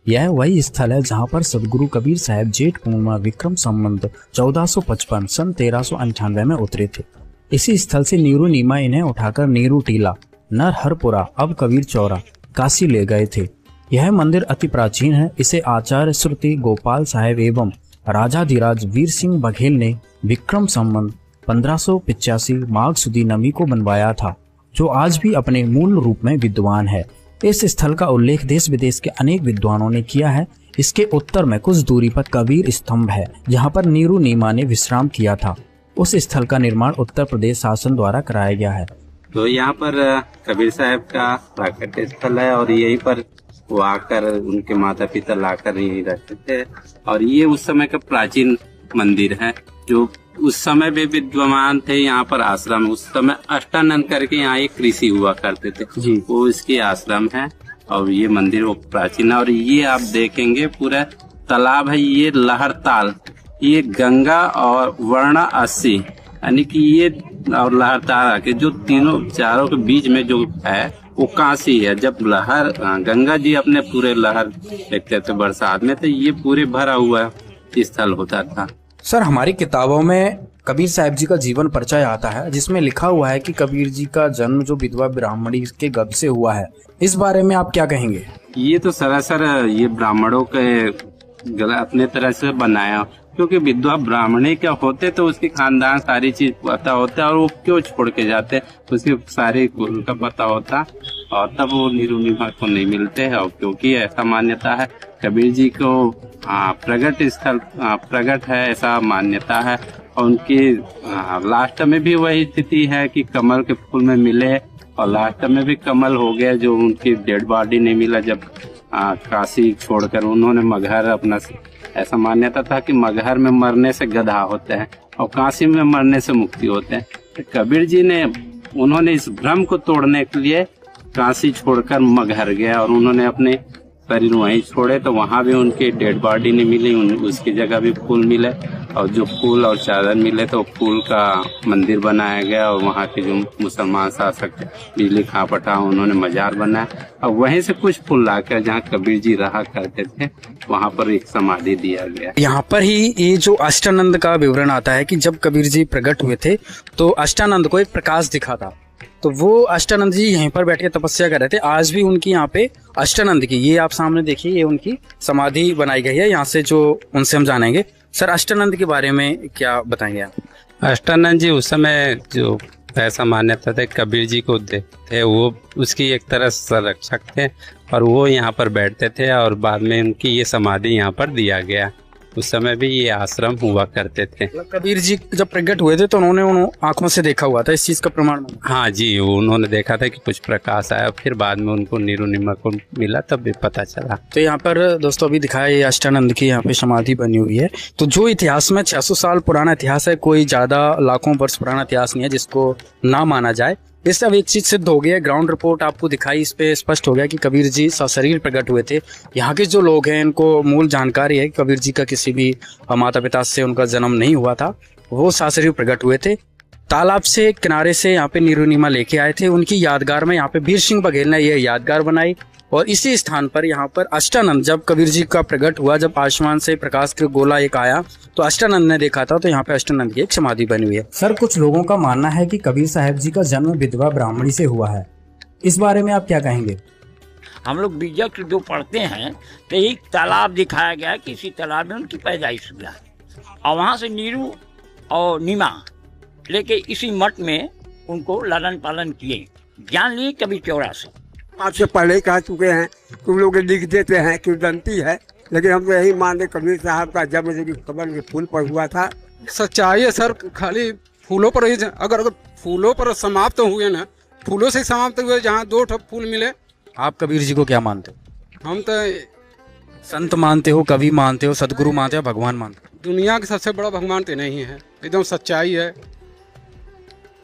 यह वही स्थल है जहाँ पर सदगुरु कबीर साहब जेठ पूर्णिमा विक्रम संवत 1455 सन 1398 में उतरे थे। इसी स्थल से नीरू नीमा इन्हें उठाकर नीरू टीला, नरहरपुरा, अब कबीर चौरा, काशी ले गए थे। यह मंदिर अति प्राचीन है। इसे आचार्य श्रुति गोपाल साहेब एवं राजाधिराज वीर सिंह बघेल ने विक्रम संवत 1585 माघ सुदी नमी को बनवाया था, जो आज भी अपने मूल रूप में विद्वान है। इस स्थल का उल्लेख देश विदेश के अनेक विद्वानों ने किया है। इसके उत्तर में कुछ दूरी पर कबीर स्तंभ है, जहाँ पर नीरू नीमा ने विश्राम किया था। उस स्थल का निर्माण उत्तर प्रदेश शासन द्वारा कराया गया है। तो यहाँ पर कबीर साहब का प्राकट्य स्थल है और यहीं पर वो आकर उनके माता पिता लाकर यहीं रहते थे। और ये उस समय का प्राचीन मंदिर है जो उस समय भी विद्वान थे। यहाँ पर आश्रम, उस समय अष्टानंद करके यहाँ एक ऋषि हुआ करते थे जी, वो इसके आश्रम है। और ये मंदिर वो प्राचीन है। और ये आप देखेंगे पूरा तालाब है, ये लहरताल, ये गंगा और वर्णा 80 यानी कि ये और लहरताल के जो तीनों चारों के बीच में जो है वो काशी है। जब लहर गंगा जी अपने पूरे लहर देखते थे बरसात में, तो ये पूरे भरा हुआ स्थल होता था। सर, हमारी किताबों में कबीर साहब जी का जीवन परिचय आता है जिसमें लिखा हुआ है कि कबीर जी का जन्म जो विधवा ब्राह्मणी के गर्भ से हुआ है। इस बारे में आप क्या कहेंगे? ये तो सरासर ये ब्राह्मणों के अपने तरह से बनाया, क्योंकि विधवा ब्राह्मणी क्या होते तो उसके खानदान सारी चीज पता होता है और वो क्यों छोड़ के जाते उसकी सारी कुल का पता होता, और तब वो नीरू नीमा को नहीं मिलते हैं। और क्योंकि ऐसा मान्यता है कबीर जी को प्रगट स्थल प्रगट है, ऐसा मान्यता है। और उनकी लास्ट में भी वही स्थिति है कि कमल के फूल में मिले, और लास्ट में भी कमल हो गया जो उनकी डेड बॉडी नहीं मिला जब काशी छोड़कर उन्होंने मगहर अपना, ऐसा मान्यता था कि मगहर में मरने से गधा होते हैं और काशी में मरने से मुक्ति होते हैं। तो कबीर जी ने उन्होंने इस भ्रम को तोड़ने के लिए काशी छोड़कर मगहर गया और उन्होंने अपने शरीर वहीं छोड़े, तो वहाँ भी उनकी डेड बॉडी नहीं मिली, उसकी जगह भी फूल मिले। और जो फूल और चादर मिले तो फूल का मंदिर बनाया गया और वहाँ के जो मुसलमान शासक बिजली खां पटा उन्होंने मजार बनाया और वहीं से कुछ फूल लाकर जहाँ कबीर जी रहा करते थे वहाँ पर एक समाधि दिया गया। यहाँ पर ही ये जो अष्टानंद का विवरण आता है कि जब कबीर जी प्रकट हुए थे तो अष्टानंद को एक प्रकाश दिखा था, तो वो अष्टानंद जी यहीं पर बैठ के तपस्या कर रहे थे। आज भी उनकी यहाँ पे अष्टानंद की, ये आप सामने देखिए, ये उनकी समाधि बनाई गई है। यहाँ से जो उनसे हम जानेंगे। सर, अष्टानंद के बारे में क्या बताएंगे आप? अष्टानंद जी उस समय जो ऐसा मान्यता था कबीर जी को देखते थे, वो उसकी एक तरह संरक्षक थे और वो यहाँ पर बैठते थे और बाद में उनकी ये समाधि यहाँ पर दिया गया। उस समय भी ये आश्रम हुआ करते थे। कबीर जी जब प्रकट हुए थे तो उन्होंने आंखों से देखा हुआ था, इस चीज का प्रमाण? हाँ जी, उन्होंने देखा था कि कुछ प्रकाश आया, फिर बाद में उनको नीरू नीमा को मिला तब भी पता चला। तो यहाँ पर दोस्तों अभी दिखाया ये अष्टानंद की यहाँ पे समाधि बनी हुई है। तो जो इतिहास में 600 साल पुराना इतिहास है, कोई ज्यादा लाखों वर्ष पुराना इतिहास नहीं है जिसको ना माना जाए। इससे अब एक चीज सिद्ध हो गया, ग्राउंड रिपोर्ट आपको दिखाई, इस पे स्पष्ट हो गया कि कबीर जी सशरीर प्रकट हुए थे। यहाँ के जो लोग हैं इनको मूल जानकारी है कि कबीर जी का किसी भी माता पिता से उनका जन्म नहीं हुआ था, वो सशरीर प्रकट हुए थे। तालाब से किनारे से यहाँ पे नीरू नीमा लेके आए थे। उनकी यादगार में यहाँ पे वीर सिंह बघेल ने यह यादगार बनाई और इसी स्थान पर यहाँ पर अष्टानंद, जब कबीर जी का प्रकट हुआ, जब आसमान से प्रकाश का गोला एक आया तो अष्टानंद ने देखा था, तो यहाँ पे अष्टानंद की एक समाधि बनी हुई है। सर, कुछ लोगों का मानना है कि कबीर साहब जी का जन्म विधवा ब्राह्मणी से हुआ है, इस बारे में आप क्या कहेंगे? हम लोग बीजक जो पढ़ते हैं तो एक तालाब दिखाया गया है कि इसी तालाब में उनकी पैदाइश हुआ है और वहाँ से नीरू और नीमा लेके इसी मठ में उनको लालन पालन किए, ज्ञान लिए कबीर चौरा से। आपसे पहले ही कह चुके हैं, तुम लोग लिख देते हैं कि दंती है, लेकिन हम तो यही मानते कबीर साहब का जन्म कमल के फूल पर हुआ था। सच्चाई है सर, खाली फूलों पर ही अगर फूलों पर समाप्त हुए ना, फूलों से समाप्त हुए, जहाँ 2 ठप फूल मिले। आप कबीर जी को क्या मानते हो? हम तो संत मानते हो, कवि मानते हो, सदगुरु मानते हो, भगवान मानते हो? दुनिया के सबसे बड़ा भगवान तो नहीं है, एकदम सच्चाई है।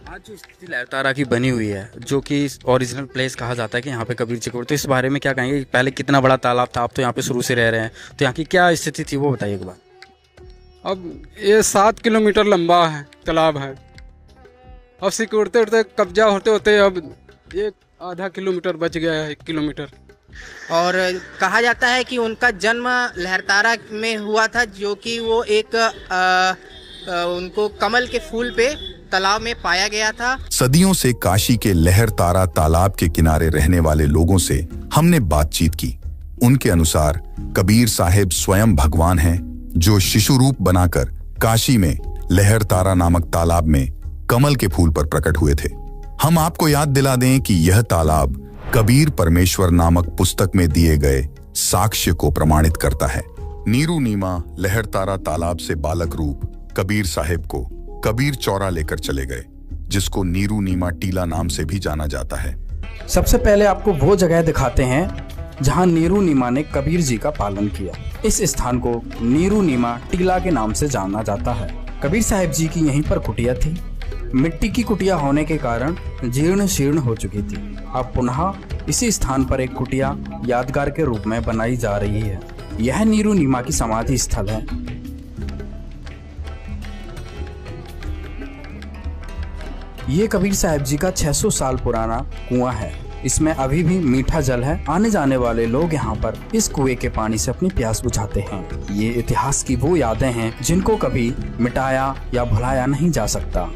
आज जो स्थिति लहरतारा की बनी हुई है, जो कि ओरिजिनल प्लेस कहा जाता है कि यहाँ पे कबीर जी को, तो इस बारे में क्या कहेंगे? पहले कितना बड़ा तालाब था, आप तो यहाँ पे शुरू से रह रहे हैं, तो यहाँ की क्या स्थिति थी वो बताइए एक बार। अब ये 7 किलोमीटर लंबा है तालाब है, अब सिकुड़ते उड़ते कब्जा होते होते अब 1.5 किलोमीटर बच गया है, 1 किलोमीटर। और कहा जाता है कि उनका जन्म लहरतारा में हुआ था, जो कि वो एक उनको कमल के फूल पे तालाब में पाया गया था। सदियों से काशी के लहरतारा तालाब के किनारे रहने वाले लोगों से हमने बातचीत की। उनके अनुसार कबीर साहिब स्वयं भगवान हैं, जो शिशु रूप बनाकर काशी में लहरतारा नामक तालाब में कमल के फूल पर प्रकट हुए थे। हम आपको याद दिला दें कि यह तालाब कबीर परमेश्वर नामक पुस्तक में दिए गए साक्ष्य को प्रमाणित करता है। नीरू नीमा लहरतारा तालाब से बालक रूप कबीर साहिब को कबीर चौरा लेकर चले गए, जिसको नीरू नीमा टीला नाम से भी जाना जाता है। सबसे पहले आपको वो जगह दिखाते हैं जहां नीरू नीमा ने कबीर जी का पालन किया। इस स्थान को नीरू नीमा टीला के नाम से जाना जाता है। कबीर साहिब जी की यहीं पर कुटिया थी। मिट्टी की कुटिया होने के कारण जीर्ण शीर्ण हो चुकी थी। अब पुनः इसी स्थान पर एक कुटिया यादगार के रूप में बनाई जा रही है। यह नीरू नीमा की समाधि स्थल है। ये कबीर साहिब जी का 600 साल पुराना कुआं है। इसमें अभी भी मीठा जल है। आने जाने वाले लोग यहाँ पर इस कुएं के पानी से अपनी प्यास बुझाते हैं। ये इतिहास की वो यादें हैं जिनको कभी मिटाया या भुलाया नहीं जा सकता।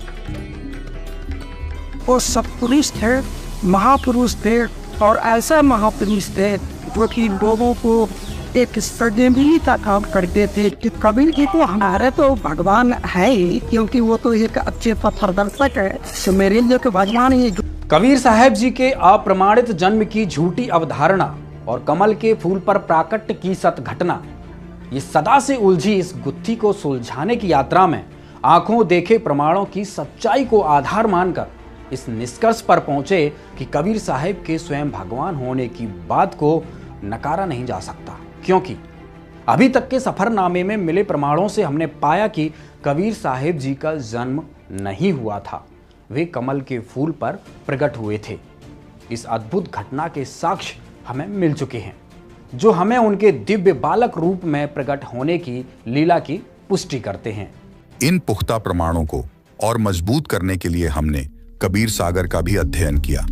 वो सत्पुरुष थे, महापुरुष थे, और ऐसा महापुरुष थे जो कि लोगों को एक श्रद्धांजलि काम करते थे कि कबीर जी को हमारे तो भगवान है ही, क्योंकि वो तो एक अच्छे पथदर्शक है, तो मेरे लिए तो भगवान ही। कबीर साहिब जी के अप्रमाणित जन्म की झूठी अवधारणा और कमल के फूल पर प्राकट्य की सत घटना, ये सदा से उलझी इस गुत्थी को सुलझाने की यात्रा में आंखों देखे प्रमाणों की सच्चाई को आधार मानकर इस निष्कर्ष पर पहुंचे कि कबीर साहिब के स्वयं भगवान होने की बात को नकारा नहीं जा सकता, क्योंकि अभी तक के सफरनामे में मिले प्रमाणों से हमने पाया कि कबीर साहिब जी का जन्म नहीं हुआ था, वे कमल के फूल पर प्रकट हुए थे। इस अद्भुत घटना के साक्ष्य हमें मिल चुके हैं, जो हमें उनके दिव्य बालक रूप में प्रकट होने की लीला की पुष्टि करते हैं। इन पुख्ता प्रमाणों को और मजबूत करने के लिए हमने कबीर सागर का भी अध्ययन किया।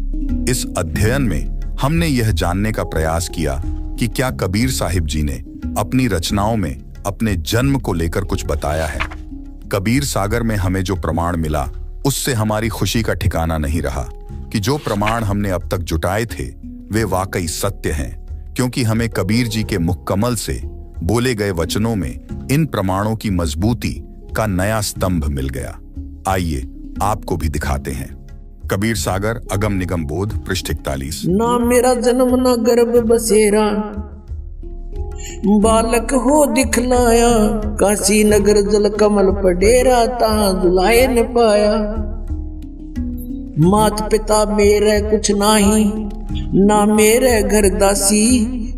इस अध्ययन में हमने यह जानने का प्रयास किया कि क्या कबीर साहिब जी ने अपनी रचनाओं में अपने जन्म को लेकर कुछ बताया है। कबीर सागर में हमें जो प्रमाण मिला, उससे हमारी खुशी का ठिकाना नहीं रहा कि जो प्रमाण हमने अब तक जुटाए थे वे वाकई सत्य हैं, क्योंकि हमें कबीर जी के मुखकमल से बोले गए वचनों में इन प्रमाणों की मजबूती का नया स्तंभ मिल गया। आइए आपको भी दिखाते हैं। कबीर सागर अगम निगम बोध पृष्ठ 41। ना मेरा जन्म ना गर्भ बसेरा, बालक हो दिखलाया, काशी नगर जल कमल पडेरा, ता दुलाए न पाया। मात पिता मेरे कुछ नाही, ना मेरे घर दासी,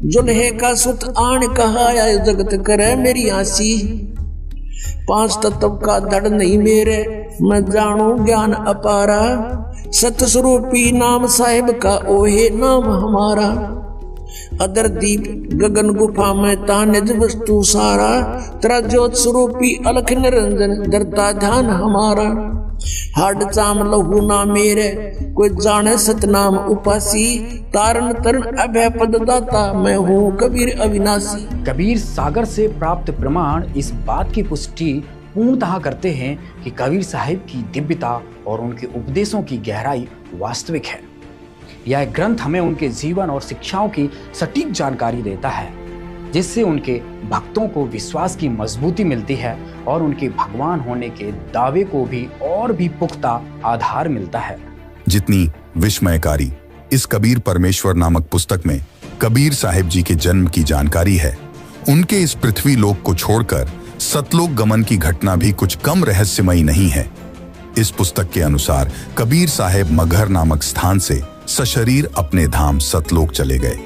जुल्हे का सुत आन कहाया, जगत करे मेरी आसी। 5 तत्व का धड़ नहीं मेरे, मैं जानू ज्ञान अपारा, सतस्वरूपी नाम साहिब का ओहे नाम हमारा। अदर दीप गगन गुफा में तानिज वस्तु सारा, तेरा ज्योत स्वरूपी अलख निरंजन दरता ध्यान हमारा। हाड चाम लहू ना मेरे, कोई जाने सतनाम उपासी, तारण तरण अभय पद दाता, मैं हूँ कबीर अविनाशी। कबीर सागर से प्राप्त प्रमाण इस बात की पुष्टि पूर्णतः करते हैं कि कबीर साहिब की दिव्यता और उनके उपदेशों की गहराई वास्तविक है। यह ग्रंथ हमें उनके जीवन और शिक्षाओं की सटीक जानकारी देता है, जिससे उनके भक्तों को विश्वास की मजबूती मिलती है और उनके भगवान होने के दावे को भी और भी पुख्ता आधार मिलता है। जितनी विस्मयकारी इस कबीर परमेश्वर नामक पुस्तक में कबीर साहिब जी के जन्म की जानकारी है, उनके इस पृथ्वी लोक को छोड़कर सतलोक गमन की घटना भी कुछ कम रहस्यमयी नहीं है। इस पुस्तक के अनुसार कबीर साहिब मगहर नामक स्थान से सशरीर अपने धाम सतलोक चले गए।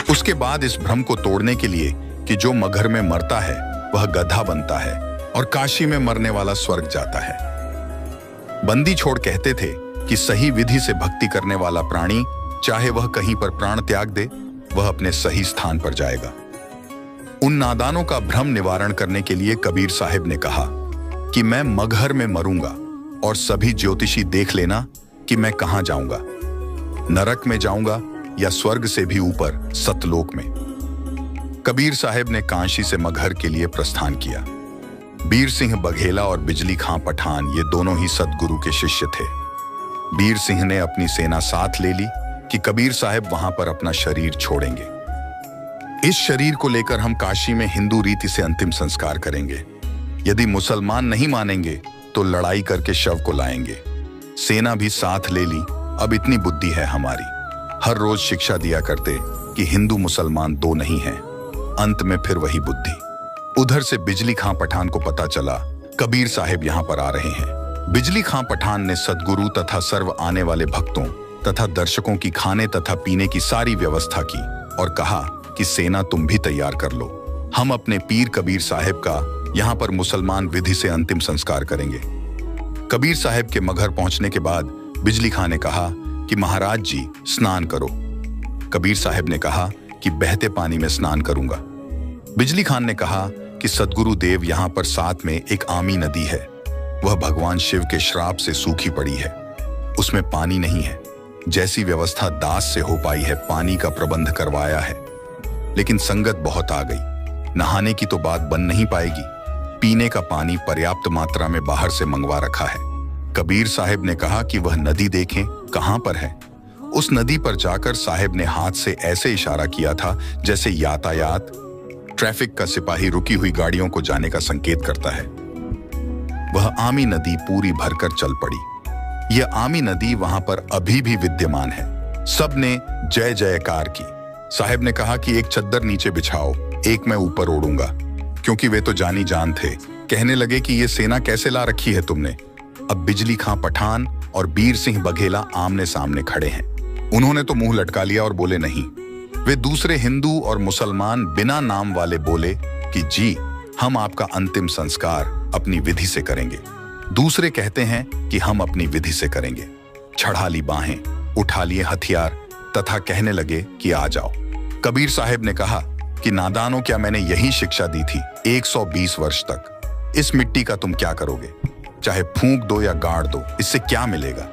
उसके बाद इस भ्रम को तोड़ने के लिए कि जो मगहर में मरता है वह गधा बनता है और काशी में मरने वाला स्वर्ग जाता है। बंदी छोड़ कहते थे कि सही विधि से भक्ति करने वाला प्राणी चाहे वह कहीं पर प्राण त्याग दे, वह अपने सही स्थान पर जाएगा। उन नादानों का भ्रम निवारण करने के लिए कबीर साहिब ने कहा कि मैं मगहर में मरूंगा और सभी ज्योतिषी देख लेना कि मैं कहां जाऊंगा, नरक में जाऊंगा या स्वर्ग से भी ऊपर सतलोक में। कबीर साहिब ने काशी से मगहर के लिए प्रस्थान किया। बीर सिंह बघेला और बिजली खां पठान ये दोनों ही सतगुरु के शिष्य थे। बीर सिंह ने अपनी सेना साथ ले ली कि कबीर साहिब वहां पर अपना शरीर छोड़ेंगे। इस शरीर को लेकर हम काशी में हिंदू रीति से अंतिम संस्कार करेंगे। यदि मुसलमान नहीं मानेंगे तो लड़ाई करके शव को लाएंगे। सेना भी साथ ले ली। अब इतनी बुद्धि है हमारी। हर रोज शिक्षा दिया करते कि हिंदू मुसलमान दो नहीं हैं। अंत में फिर वही बुद्धि। उधर से बिजली खां पठान को पता चला कबीर साहिब यहाँ पर आ रहे हैं। बिजली खां पठान ने सदगुरु तथा सर्व आने वाले भक्तों तथा दर्शकों की खाने तथा पीने की सारी व्यवस्था की और कहा कि सेना तुम भी तैयार कर लो, हम अपने पीर कबीर साहिब का यहाँ पर मुसलमान विधि से अंतिम संस्कार करेंगे। कबीर साहिब के मगहर पहुंचने के बाद बिजली खां ने कहा कि महाराज जी स्नान करो। कबीर साहिब ने कहा कि बहते पानी में स्नान करूंगा। बिजली खान ने कहा कि सदगुरु देव यहाँ पर साथ में एक आमी नदी है, वह भगवान शिव के श्राप से सूखी पड़ी है, उसमें पानी नहीं है। जैसी व्यवस्था दास से हो पाई है पानी का प्रबंध करवाया है, लेकिन संगत बहुत आ गई। नहाने की तो बात बन नहीं पाएगी। पीने का पानी पर्याप्त मात्रा में बाहर से मंगवा रखा है। कबीर साहिब ने कहा कि वह नदी देखें कहां पर है। उस नदी पर जाकर साहिब ने हाथ से ऐसे इशारा किया था जैसे यातायात ट्रैफिक का सिपाही रुकी हुई गाड़ियों को जाने का संकेत करता है। वह आमी नदी पूरी भरकर चल पड़ी। यह आमी नदी वहां पर अभी भी विद्यमान है। सबने जय जयकार की। साहिब ने कहा कि एक चद्दर नीचे बिछाओ, एक मैं ऊपर ओढ़ूंगा, क्योंकि वे तो जानी जान थे। कहने लगे कि ये सेना कैसे ला रखी है तुमने। अब बिजली खां पठान और बीर सिंह बघेला आमने सामने खड़े हैं। उन्होंने तो मुंह लटका लिया और बोले नहीं। वे दूसरे हिंदू और मुसलमान बिना नाम वाले बोले कि जी हम आपका अंतिम संस्कार अपनी विधि से करेंगे। दूसरे कहते हैं कि हम अपनी विधि से करेंगे। चढ़ा ली बाहें, उठा लिए हथियार तथा कहने लगे कि आ जाओ। कबीर साहिब ने कहा कि नादानों, क्या मैंने यही शिक्षा दी थी 120 वर्ष तक। इस मिट्टी का तुम क्या करोगे? चाहे फूंक दो या गाड़ दो, इससे क्या मिलेगा?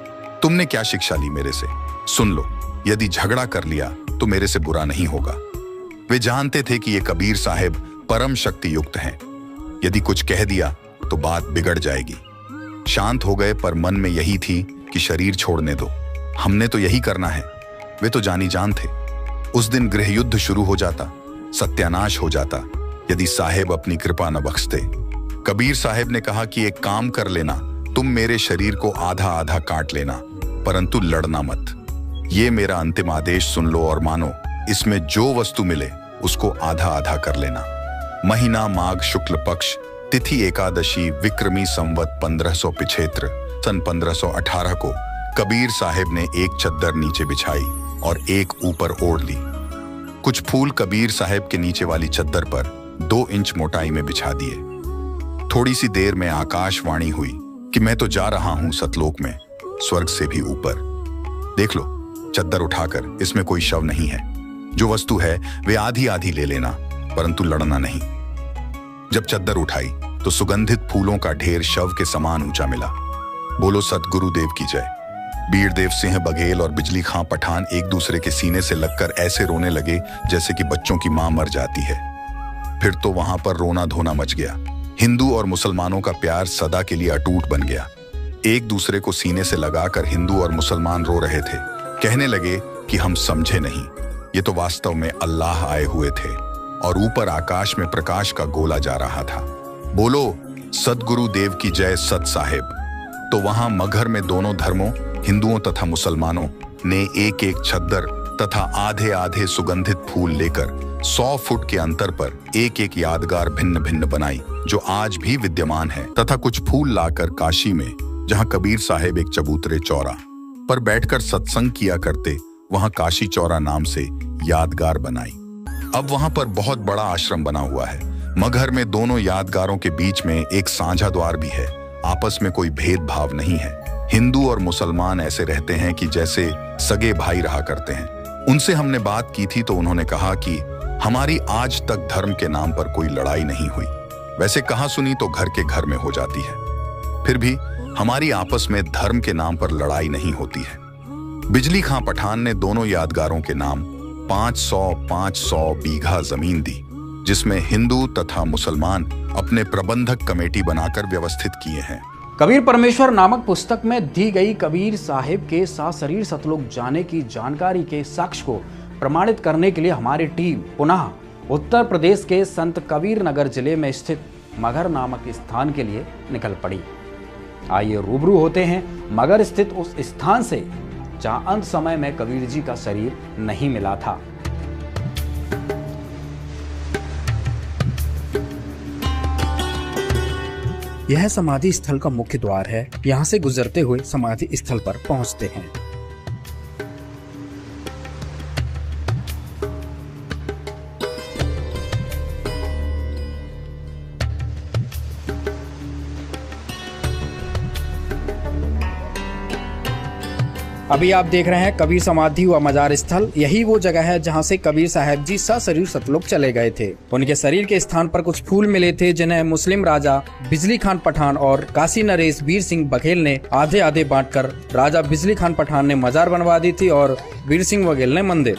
तुमने क्या शिक्षा ली मेरे से? सुन लो, यदि झगड़ा कर लिया तो मेरे से बुरा नहीं होगा। वे जानते थे कि ये कबीर साहिब परम शक्ति युक्त हैं। यदि कुछ कह दिया तो बात बिगड़ जाएगी। शांत हो गए, पर मन में यही थी कि शरीर छोड़ने दो, हमने तो यही करना है। वे तो जानी जान थे। उस दिन गृह युद्ध शुरू हो जाता, सत्यानाश हो जाता, यदि साहेब अपनी कृपा न बख्शते। कबीर साहिब ने कहा कि एक काम कर लेना, तुम मेरे शरीर को आधा आधा काट लेना, परंतु लड़ना मत। ये मेरा अंतिम आदेश सुन लो और मानो। इसमें जो वस्तु मिले उसको आधा आधा कर लेना। महीना माघ शुक्ल पक्ष, तिथि एकादशी, विक्रमी संवत 1500 पिछेत्र सन 1518 को कबीर साहिब ने एक चद्दर नीचे बिछाई और एक ऊपर ओढ़ ली। कुछ फूल कबीर साहिब के नीचे वाली चद्दर पर 2 इंच मोटाई में बिछा दिए। थोड़ी सी देर में आकाशवाणी हुई कि मैं तो जा रहा हूं सतलोक में, स्वर्ग से भी ऊपर। देख लो चद्दर उठाकर, इसमें कोई शव नहीं है। जो वस्तु है वे आधी आधी ले लेना, परंतु लड़ना नहीं। जब चद्दर उठाई तो सुगंधित फूलों का ढेर शव के समान ऊंचा मिला। बोलो सतगुरु देव की जय। बीर देव सिंह बघेल और बिजली खां पठान एक दूसरे के सीने से लगकर ऐसे रोने लगे जैसे कि बच्चों की मां मर जाती है। फिर तो वहां पर रोना धोना मच गया। हिंदू और मुसलमानों का प्यार सदा के लिए अटूट बन गया। एक दूसरे को सीने से लगाकर हिंदू और मुसलमान रो रहे थे। कहने लगे कि हम समझे नहीं। ये तो वास्तव में अल्लाह आए हुए थे और ऊपर आकाश में प्रकाश का गोला जा रहा था। बोलो सदगुरु देव की जय सत साहेब। तो वहां मगहर में दोनों धर्मों, हिंदुओं तथा मुसलमानों ने एक एक छद्दर तथा आधे आधे सुगंधित फूल लेकर 100 फुट के अंतर पर एक एक यादगार भिन्न भिन्न बनाई, जो आज भी विद्यमान है, तथा कुछ फूल लाकर काशी में, जहां कबीर साहेब एक चबूतरे चौरा पर बैठकर सत्संग किया करते, वहां काशी चौरा नाम से यादगार बनाई। अब वहां पर बहुत बड़ा आश्रम बना हुआ है। मगहर में दोनों यादगारों के बीच में एक साझा द्वार भी है। आपस में कोई भेदभाव नहीं है। हिंदू और मुसलमान ऐसे रहते हैं कि जैसे सगे भाई रहा करते हैं। उनसे हमने बात की थी तो उन्होंने कहा कि हमारी आज तक धर्म के नाम पर कोई लड़ाई नहीं हुई। वैसे कहा सुनी तो घर के घर में हो जाती है, फिर भी हमारी आपस में धर्म के नाम पर लड़ाई नहीं होती है। बिजली खां पठान ने दोनों यादगारों के नाम 500 बीघा जमीन दी, जिसमें हिंदू तथा मुसलमान अपने प्रबंधक कमेटी बनाकर व्यवस्थित किए हैं। कबीर परमेश्वर नामक पुस्तक में दी गई कबीर साहिब के सशरीर सतलोक जाने की जानकारी के साक्ष्य को प्रमाणित करने के लिए हमारी टीम पुनः उत्तर प्रदेश के संत कबीर नगर जिले में स्थित मगहर नामक स्थान के लिए निकल पड़ी। आइए रूबरू होते हैं मगहर स्थित उस स्थान से जहां अंत समय में कबीर जी का शरीर नहीं मिला था। यह समाधि स्थल का मुख्य द्वार है। यहाँ से गुजरते हुए समाधि स्थल पर पहुँचते हैं। अभी आप देख रहे हैं कबीर समाधि व मजार स्थल। यही वो जगह है जहां से कबीर साहब जी सशरीर सतलोक चले गए थे। उनके शरीर के स्थान पर कुछ फूल मिले थे, जिन्हें मुस्लिम राजा बिजली खान पठान और काशी नरेश वीर सिंह बघेल ने आधे आधे बांटकर राजा बिजली खान पठान ने मजार बनवा दी थी और वीर सिंह बघेल ने मंदिर।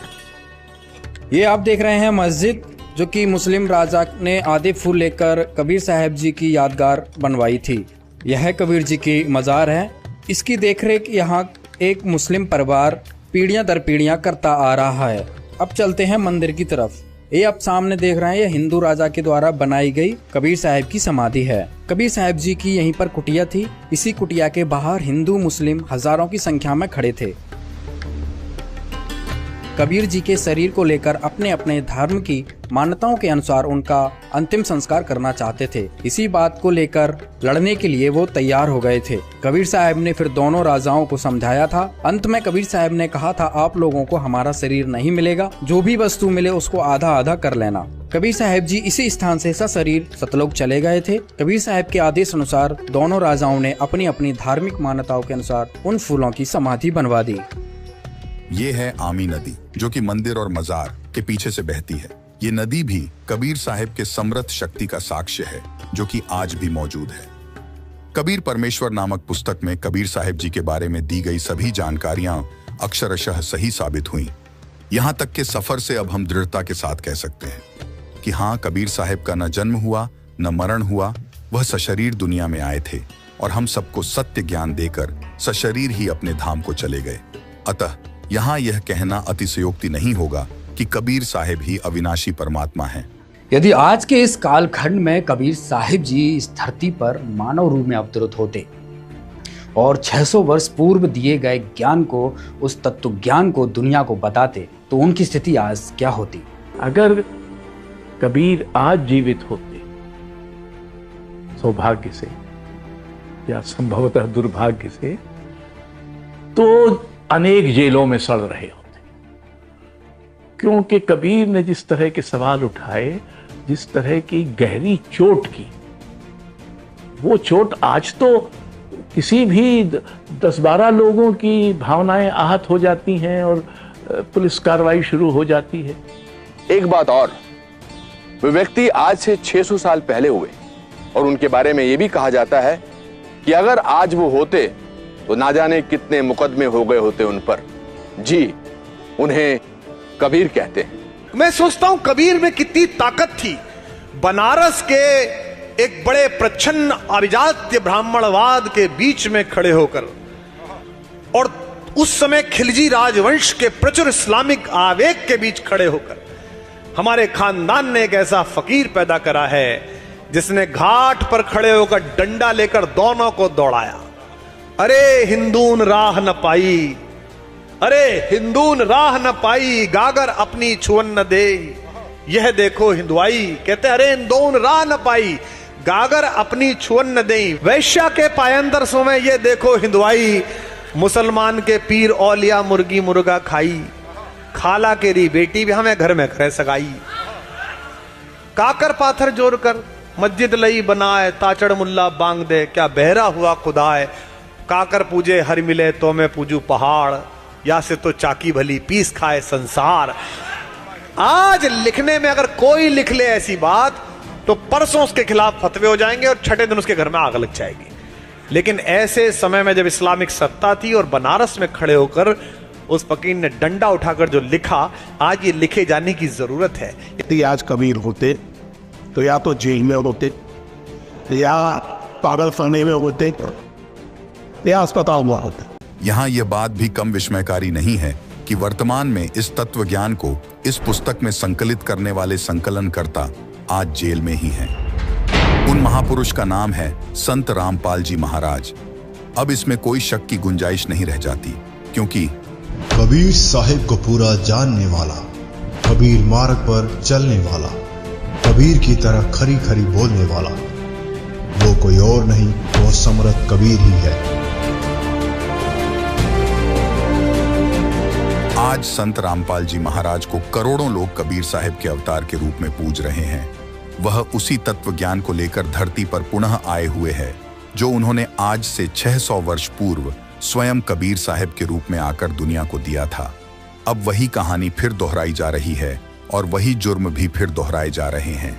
ये आप देख रहे हैं मस्जिद, जो कि मुस्लिम राजा ने आधे फूल लेकर कबीर साहब जी की यादगार बनवाई थी। यह कबीर जी की मजार है। इसकी देखरेख यहाँ एक मुस्लिम परिवार पीढ़ियां दर पीढ़ियां करता आ रहा है। अब चलते हैं मंदिर की तरफ। ये आप सामने देख रहे हैं, ये हिंदू राजा के द्वारा बनाई गई कबीर साहब की समाधि है। कबीर साहब जी की यहीं पर कुटिया थी। इसी कुटिया के बाहर हिंदू मुस्लिम हजारों की संख्या में खड़े थे। कबीर जी के शरीर को लेकर अपने अपने धर्म की मान्यताओं के अनुसार उनका अंतिम संस्कार करना चाहते थे। इसी बात को लेकर लड़ने के लिए वो तैयार हो गए थे। कबीर साहब ने फिर दोनों राजाओं को समझाया था। अंत में कबीर साहब ने कहा था, आप लोगों को हमारा शरीर नहीं मिलेगा, जो भी वस्तु मिले उसको आधा आधा कर लेना। कबीर साहब जी इसी स्थान से सशरीर सतलोक चले गए थे। कबीर साहब के आदेश अनुसार दोनों राजाओं ने अपनी अपनी धार्मिक मान्यताओं के अनुसार उन फूलों की समाधि बनवा दी। ये है आमी नदी, जो कि मंदिर और मजार के पीछे से बहती है। ये नदी भी कबीर साहिब के समृद्ध शक्ति का साक्ष्य है, जो कि आज भी मौजूद है। कबीर परमेश्वर नामक पुस्तक में कबीर साहिब जी के बारे में दी गई सभी जानकारियां अक्षरशः सही साबित हुई। यहाँ तक के सफर से अब हम दृढ़ता के साथ कह सकते हैं कि हाँ, कबीर साहिब का न जन्म हुआ न मरण हुआ। वह सशरीर दुनिया में आए थे और हम सबको सत्य ज्ञान देकर सशरीर ही अपने धाम को चले गए। अतः यहाँ यह कहना अतिशयोक्ति नहीं होगा कि कबीर साहिब ही अविनाशी परमात्मा हैं। यदि आज के इस कालखंड में कबीर साहिब जी इस धरती पर मानव रूप में अवतरित होते और 600 वर्ष पूर्व दिए गए ज्ञान को, उस तत्व ज्ञान को दुनिया को बताते, तो उनकी स्थिति आज क्या होती? अगर कबीर आज जीवित होते, सौभाग्य से या संभवतः दुर्भाग्य से, तो अनेक जेलों में सड़ रहे होते। क्योंकि कबीर ने जिस तरह के सवाल उठाए, जिस तरह की गहरी चोट की, वो चोट आज तो किसी भी 10-12 लोगों की भावनाएं आहत हो जाती हैं और पुलिस कार्रवाई शुरू हो जाती है। एक बात और, वे व्यक्ति आज से 600 साल पहले हुए और उनके बारे में यह भी कहा जाता है कि अगर आज वो होते तो ना जाने कितने मुकदमे हो गए होते उन पर। जी, उन्हें कबीर कहते हैं। मैं सोचता हूं कबीर में कितनी ताकत थी। बनारस के एक बड़े प्रच्छन्न अभिजात्य ब्राह्मणवाद के बीच में खड़े होकर और उस समय खिलजी राजवंश के प्रचुर इस्लामिक आवेग के बीच खड़े होकर हमारे खानदान ने एक ऐसा फकीर पैदा करा है जिसने घाट पर खड़े होकर डंडा लेकर दोनों को दौड़ाया। अरे हिंदून राह न पाई, अरे हिंदून राह न पाई, गागर अपनी छुअन न दे, यह देखो हिंदुआई। कहते अरे हिंदून राह न पाई, गागर अपनी छुअन न दे, वैश्या के पायंदर सो में ये देखो हिंदुआई, मुसलमान के पीर औलिया मुर्गी मुर्गा खाई, खाला केरी बेटी भी हमें घर में करे सगाई। काकर पाथर जोड़ कर मस्जिद लई बनाए, ताचड़ मुल्ला बांग दे, क्या बहरा हुआ खुदाए, काकर पूजे हर मिले तो मैं पूजू पहाड़, या से तो चाकी भली पीस खाए संसार। आज लिखने में अगर कोई लिख ले ऐसी बात तो परसों उसके खिलाफ फतवे हो जाएंगे और छठे दिन उसके घर में आग लग जाएगी। लेकिन ऐसे समय में जब इस्लामिक सत्ता थी और बनारस में खड़े होकर उस फकीर ने डंडा उठाकर जो लिखा, आज ये लिखे जाने की जरूरत है। यदि आज कबीर होते तो या तो जेल में होते, या पागलखाने में होते, या अस्पताल में होते। यहाँ यह बात भी कम विस्मयकारी नहीं है कि वर्तमान में इस तत्व ज्ञान को इस पुस्तक में संकलित करने वाले संकलनकर्ता आज जेल में ही हैं। उन महापुरुष का नाम है संत रामपाल जी महाराज। अब इसमें कोई शक की गुंजाइश नहीं रह जाती, क्योंकि कबीर साहिब को पूरा जानने वाला, कबीर मार्ग पर चलने वाला, कबीर की तरह खरी खरी बोलने वाला, वो कोई और नहीं, वो समर्थ कबीर ही है। आज संत रामपाल जी महाराज को करोड़ों लोग कबीर साहिब के अवतार के रूप में पूज रहे हैं। वह उसी तत्व ज्ञान को लेकर धरती पर पुनः आए हुए हैं जो उन्होंने आज से 600 वर्ष पूर्व स्वयं कबीर साहिब के रूप में आकर दुनिया को दिया था। अब वही कहानी फिर दोहराई जा रही है और वही जुर्म भी फिर दोहराए जा रहे हैं।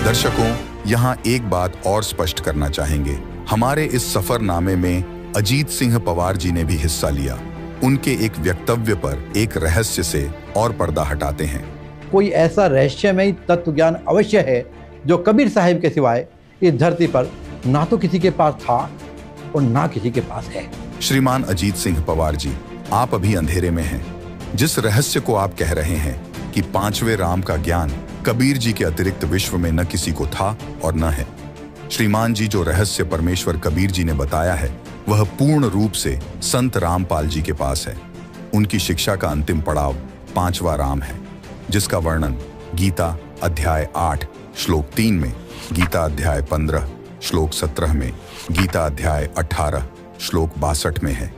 दर्शकों, यहाँ एक बात और स्पष्ट करना चाहेंगे। हमारे इस सफरनामे में अजीत सिंह पवार जी ने भी हिस्सा लिया। उनके एक वक्तव्य पर एक रहस्य से और पर्दा हटाते हैं। कोई ऐसा रहस्यमयी तत्व ज्ञान अवश्य है जो कबीर साहिब के सिवाय इस धरती पर ना तो किसी के पास था और ना किसी के पास है। श्रीमान अजीत सिंह पवार जी, आप अभी अंधेरे में हैं। जिस रहस्य को आप कह रहे हैं कि 5वें राम का ज्ञान कबीर जी के अतिरिक्त विश्व में न किसी को था और न है, श्रीमान जी जो रहस्य परमेश्वर कबीर जी ने बताया है वह पूर्ण रूप से संत रामपाल जी के पास है। उनकी शिक्षा का अंतिम पड़ाव 5वां राम है, जिसका वर्णन गीता अध्याय 8 श्लोक 3 में, गीता अध्याय 15 श्लोक 17 में, गीता अध्याय 18 श्लोक 62 में है।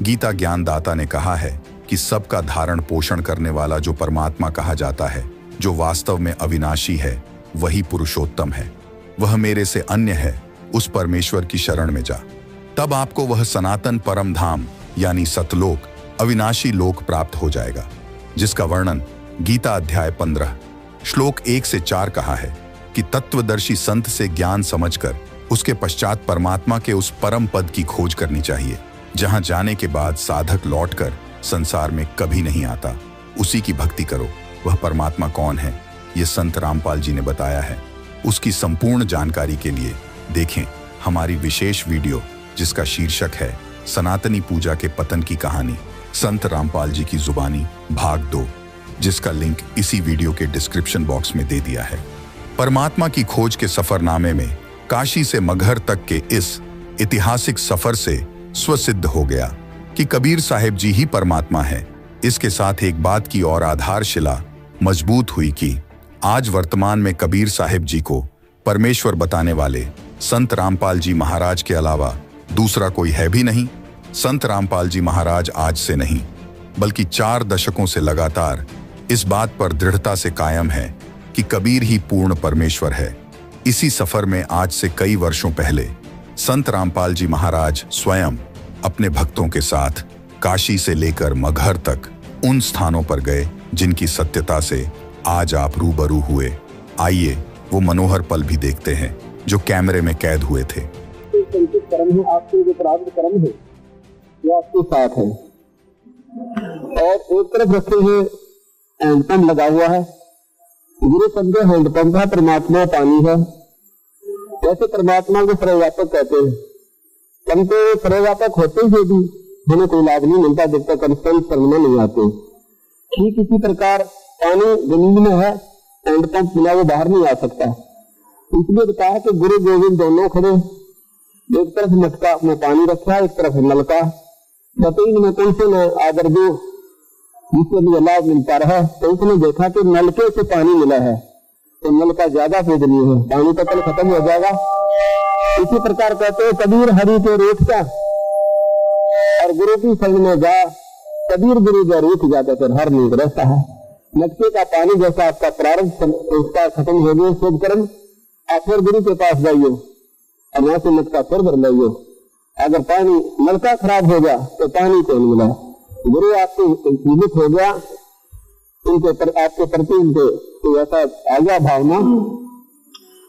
गीता ज्ञानदाता ने कहा है कि सबका धारण पोषण करने वाला जो परमात्मा कहा जाता है, जो वास्तव में अविनाशी है, वही पुरुषोत्तम है। वह मेरे से अन्य है, उस परमेश्वर की शरण में जा, तब आपको वह सनातन परम धाम यानी सतलोक, अविनाशी लोक प्राप्त हो जाएगा, जिसका वर्णन गीता अध्याय 15 श्लोक 1 से 4 कहा है कि तत्वदर्शी संत से ज्ञान समझकर उसके पश्चात परमात्मा के उस परम पद की खोज करनी चाहिए, जहां जाने के बाद साधक लौटकर संसार में कभी नहीं आता। उसी की भक्ति करो। वह परमात्मा कौन है, ये संत रामपाल जी ने बताया है। उसकी संपूर्ण जानकारी के लिए देखें हमारी विशेष वीडियो, जिसका शीर्षक है सनातनी पूजा के पतन की कहानी, संत रामपाल जी की जुबानी भाग 2, जिसका लिंक इसी वीडियो के डिस्क्रिप्शन बॉक्स में दे दिया है। परमात्मा की खोज के सफरनामे में काशी से मगहर तक के इस ऐतिहासिक सफर से स्वसिद्ध हो गया कि कबीर साहिब जी ही परमात्मा है। इसके साथ एक बात की और आधारशिला मजबूत हुई कि आज वर्तमान में कबीर साहिब जी को परमेश्वर बताने वाले संत रामपाल जी महाराज के अलावा दूसरा कोई है भी नहीं। संत रामपाल जी महाराज आज से नहीं बल्कि 4 दशकों से लगातार इस बात पर दृढ़ता से कायम है कि कबीर ही पूर्ण परमेश्वर है। इसी सफर में आज से कई वर्षों पहले संत रामपाल जी महाराज स्वयं अपने भक्तों के साथ काशी से लेकर मगहर तक उन स्थानों पर गए जिनकी सत्यता से आज आप रूबरू हुए। आइए वो मनोहर पल भी देखते हैं जो कैमरे में कैद हुए थे। कर्म है, आपके जो प्रारब्ध कर्म है वो आपके साथ है, और एक तरफ रखे हुए हैंडपंप लगा हुआ है, गुरु शब्द हैंडपंप है, परमात्मा पानी है। जैसे परमात्मा को सर्वव्यापक कहते हैं, परंतु सर्वव्यापक होते हुए भी हमें कोई लाभ नहीं मिलता जब तक हम संत शरण में नहीं आते। ठीक इसी प्रकार पानी जमीन में है, हैंडपंप बिना वो बाहर नहीं आ सकता। इसलिए बताया कि गुरु गोविंद दोनों खड़े, एक तरफ मटका में पानी रखा, एक तरफ नलका। बताइए इनमें कौन से न आदर दो जिससे भी लाभ मिलता रहा। तो उसने देखा कि नलके से पानी मिला है तो नलका ज्यादा पूजनीय है, पानी का कल खत्म हो जाएगा। इसी प्रकार कहते हैं कबीर हरि के रेत का और गुरु की शरण में जा, कबीर गुरु जो रेत जाता फिर हर नीक रहता है। मटके का पानी जैसा आपका प्रारंभ संस्कार खत्म हो गए शुभ कर्म, आप फिर गुरु के पास जाइए और वहां से मटका फिर भर लाइए। अगर पानी नलका खराब हो गया तो पानी कौन मिला? गुरु आपसे जीवित हो गया, उनके आपके प्रति उनके तो ऐसा आ गया भावना,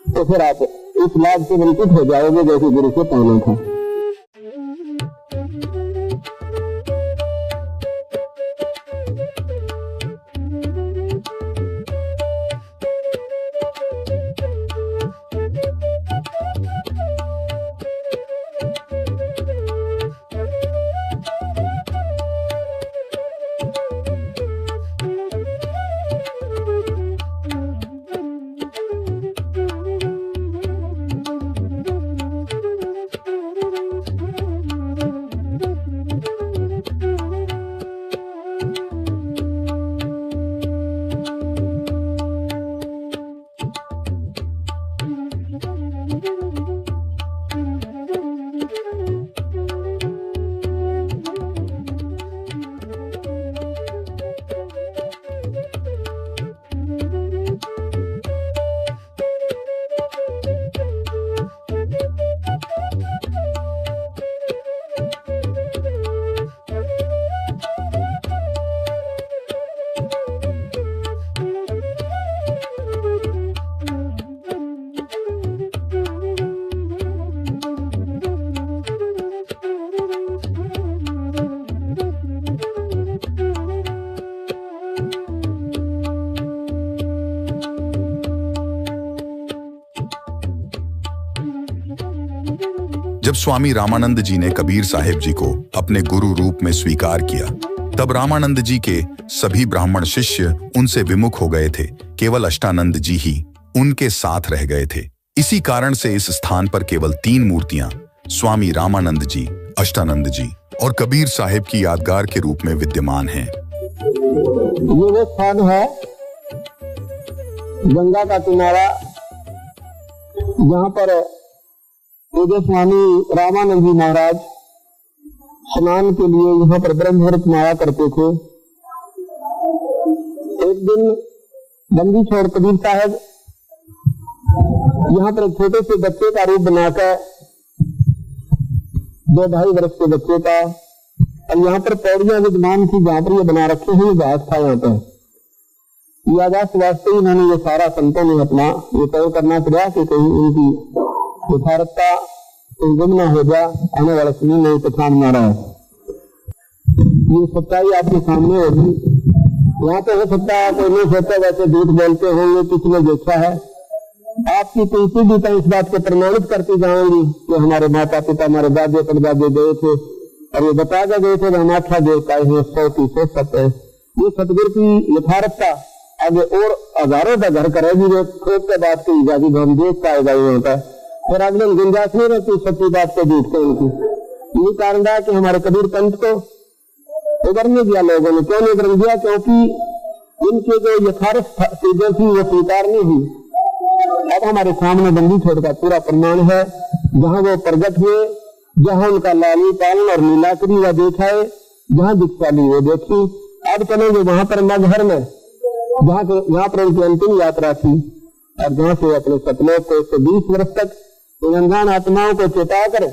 तो फिर आप इस लाभ से वंचित हो जाओगे जैसे गुरु से पाना था। जब स्वामी रामानंद जी ने कबीर साहिब जी को अपने गुरु रूप में स्वीकार किया, तब रामानंद जी के सभी ब्राह्मण शिष्य उनसे विमुख हो गए थे। केवल अष्टानंद जी ही उनके साथ रह गए थे। इसी कारण से इस स्थान पर केवल 3 मूर्तियां स्वामी रामानंद जी, अष्टानंद जी और कबीर साहिब की यादगार के रूप में विद्यमान हैं। ये वो स्थान है गंगा का किनारा जहाँ पर पूज्य स्वामी रामानंद जी महाराज स्नान के लिए यहाँ पर ब्रह्ममुहूर्त में आया करते थे। एक दिन बंदी छोड़ कबीर साहब यहाँ पर एक छोटे से बच्चे का रूप बनाकर 2-2.5 वर्ष के बच्चे का, और यहाँ पर पौड़ियां विद्यमान थी जहाँ पर ये बना रखे हैं, घास था यहाँ पर। यादाश्त वास्ते इन्होंने ये सारा संतों ने अपना ये तय करना पड़ा कि कहीं इनकी यथार्थता गुम न हो जाए, आने वाले समय में पहचान न रहा है। ये सच्चाई आपके सामने होगी। यहाँ पे हो सकता है कोई नहीं सोचता वैसे झूठ बोलते होंगे, किसी ने देखा है। आपकी तुलसी भी तो इस बात को प्रमाणित करती जाएंगी कि हमारे माता पिता, हमारे दादे परदादे गए थे और ये बता के गए थे हम अच्छा देव का 100% सत्य है। ये सतगुरु की यथार्थता आगे और हजारों का घर करेगी। वो खोज के बात की इजाजत हम देख पाएगा यहाँ पर, फिर अगले गुंजाइश नहीं रहती सच्ची बात को झूठ को उनकी। यही कारण है कि हमारे कबीर पंथ को उगरने दिया लोगों ने। क्यों नहीं उगरने दिया? क्योंकि इनके जो यथार्थ चीजें थी वो स्वीकार नहीं हुई। अब हमारे सामने बंदी छोड़ का पूरा प्रमाण है, जहाँ वो प्रगट हुए, जहाँ उनका लाली पालन और नीलाकरी व देखा है, जहाँ दीक्षाली वो देखी। अब चलेंगे वहां पर मगहर में, जहाँ पर उनकी अंतिम यात्रा थी, और जहाँ से अपने सतलोक को 120 वर्ष तक अनजान आत्माओं को चेता कर